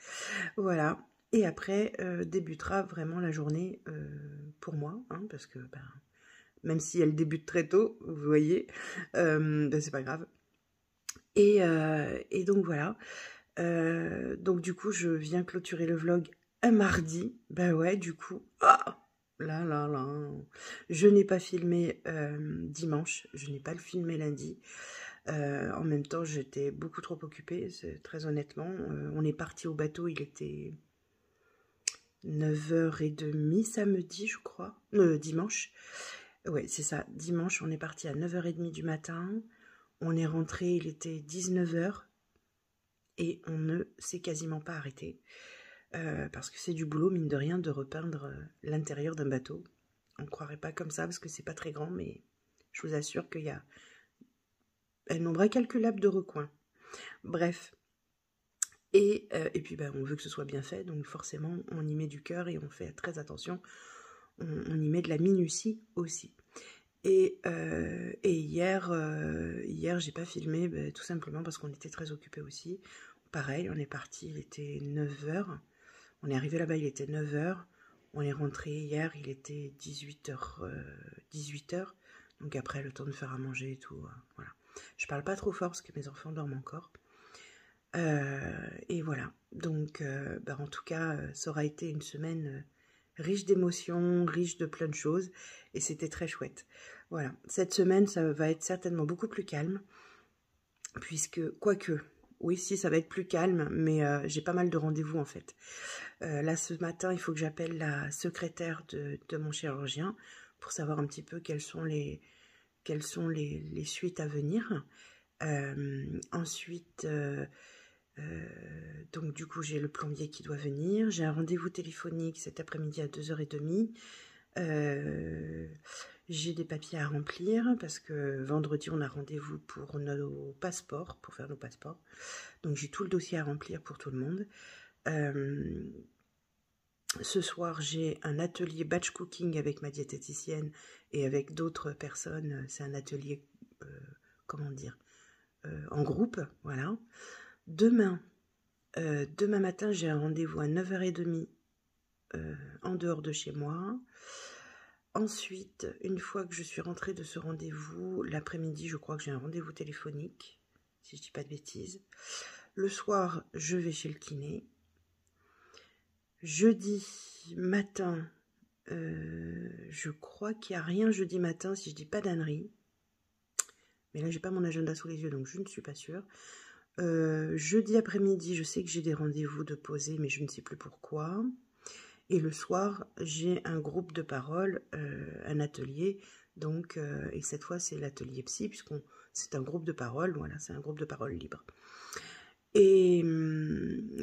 Voilà. Et après, débutera vraiment la journée pour moi, hein, parce que ben, même si elle débute très tôt, vous voyez, ben, c'est pas grave. Et donc voilà. Donc du coup, je viens clôturer le vlog un mardi. Ben ouais, du coup, là là là. Je n'ai pas filmé dimanche, je n'ai pas le filmé lundi. En même temps, j'étais beaucoup trop occupée, très honnêtement. On est parti au bateau, il était 9h30 samedi, je crois. Dimanche. Ouais, c'est ça. Dimanche, on est parti à 9h30 du matin. On est rentré, il était 19h. Et on ne s'est quasiment pas arrêté. Parce que c'est du boulot, mine de rien, de repeindre l'intérieur d'un bateau. On ne croirait pas comme ça, parce que c'est pas très grand, mais je vous assure qu'il y a un nombre incalculable de recoins. Bref. Et puis, ben, on veut que ce soit bien fait, donc forcément, on y met du cœur et on fait très attention. On y met de la minutie aussi. Et hier, j'ai pas filmé, ben, tout simplement parce qu'on était très occupés aussi. Pareil, on est parti, il était 9h. On est arrivé là-bas, il était 9h. On est rentré hier, il était 18h. Donc après, le temps de faire à manger et tout. Voilà. Je parle pas trop fort parce que mes enfants dorment encore. Et voilà. Donc, ben, en tout cas, ça aura été une semaine riche d'émotions, riche de plein de choses. Et c'était très chouette. Voilà. Cette semaine, ça va être certainement beaucoup plus calme. Puisque, quoique... Oui, si, ça va être plus calme, mais j'ai pas mal de rendez-vous en fait. Là, ce matin, il faut que j'appelle la secrétaire de mon chirurgien pour savoir un petit peu quelles sont les suites à venir. Ensuite, donc du coup, j'ai le plombier qui doit venir. J'ai un rendez-vous téléphonique cet après-midi à 2h30. J'ai des papiers à remplir parce que vendredi on a rendez-vous pour nos passeports, pour faire nos passeports. Donc j'ai tout le dossier à remplir pour tout le monde. Ce soir j'ai un atelier batch cooking avec ma diététicienne et avec d'autres personnes. C'est un atelier, comment dire, en groupe, voilà. Demain matin j'ai un rendez-vous à 9h30 en dehors de chez moi. Ensuite, une fois que je suis rentrée de ce rendez-vous, l'après-midi, je crois que j'ai un rendez-vous téléphonique, si je dis pas de bêtises. Le soir, je vais chez le kiné. Jeudi matin, je crois qu'il n'y a rien jeudi matin, si je dis pas d'ânerie. Mais là, j'ai pas mon agenda sous les yeux, donc je ne suis pas sûre. Jeudi après-midi, je sais que j'ai des rendez-vous de poser, mais je ne sais plus pourquoi. Et le soir, j'ai un groupe de parole, un atelier, donc, et cette fois c'est l'atelier psy, puisqu'on c'est un groupe de parole, voilà, c'est un groupe de parole libre. Et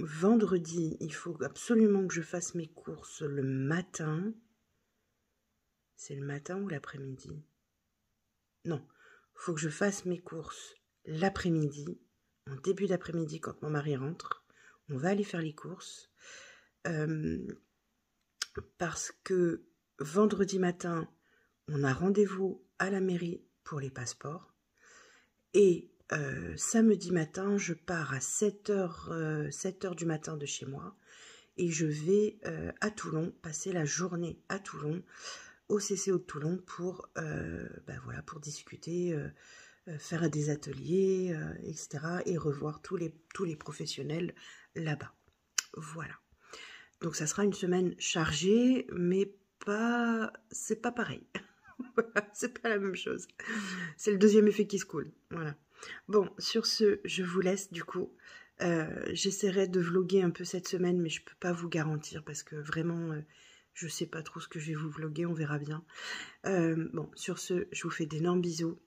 vendredi, il faut absolument que je fasse mes courses le matin. C'est le matin ou l'après-midi? Non, il faut que je fasse mes courses l'après-midi, en début d'après-midi quand mon mari rentre. On va aller faire les courses. Parce que vendredi matin, on a rendez-vous à la mairie pour les passeports. Et samedi matin, je pars à 7h du matin de chez moi. Et je vais à Toulon, passer la journée à Toulon, au CCO de Toulon, pour, voilà, pour discuter, faire des ateliers, etc. Et revoir tous les professionnels là-bas. Voilà. Donc ça sera une semaine chargée, mais c'est pas pareil. C'est pas la même chose. C'est le deuxième effet qui se coule. Voilà. Bon, sur ce, je vous laisse du coup. J'essaierai de vlogger un peu cette semaine, mais je peux pas vous garantir parce que vraiment, je sais pas trop ce que je vais vous vlogger, on verra bien. Bon, sur ce, je vous fais d'énormes bisous.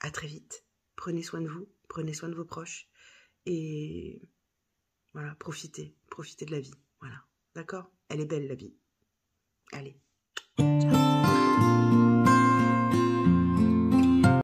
À très vite. Prenez soin de vous, prenez soin de vos proches et voilà, profitez de la vie. Voilà, d'accord? Elle est belle la vie. Allez.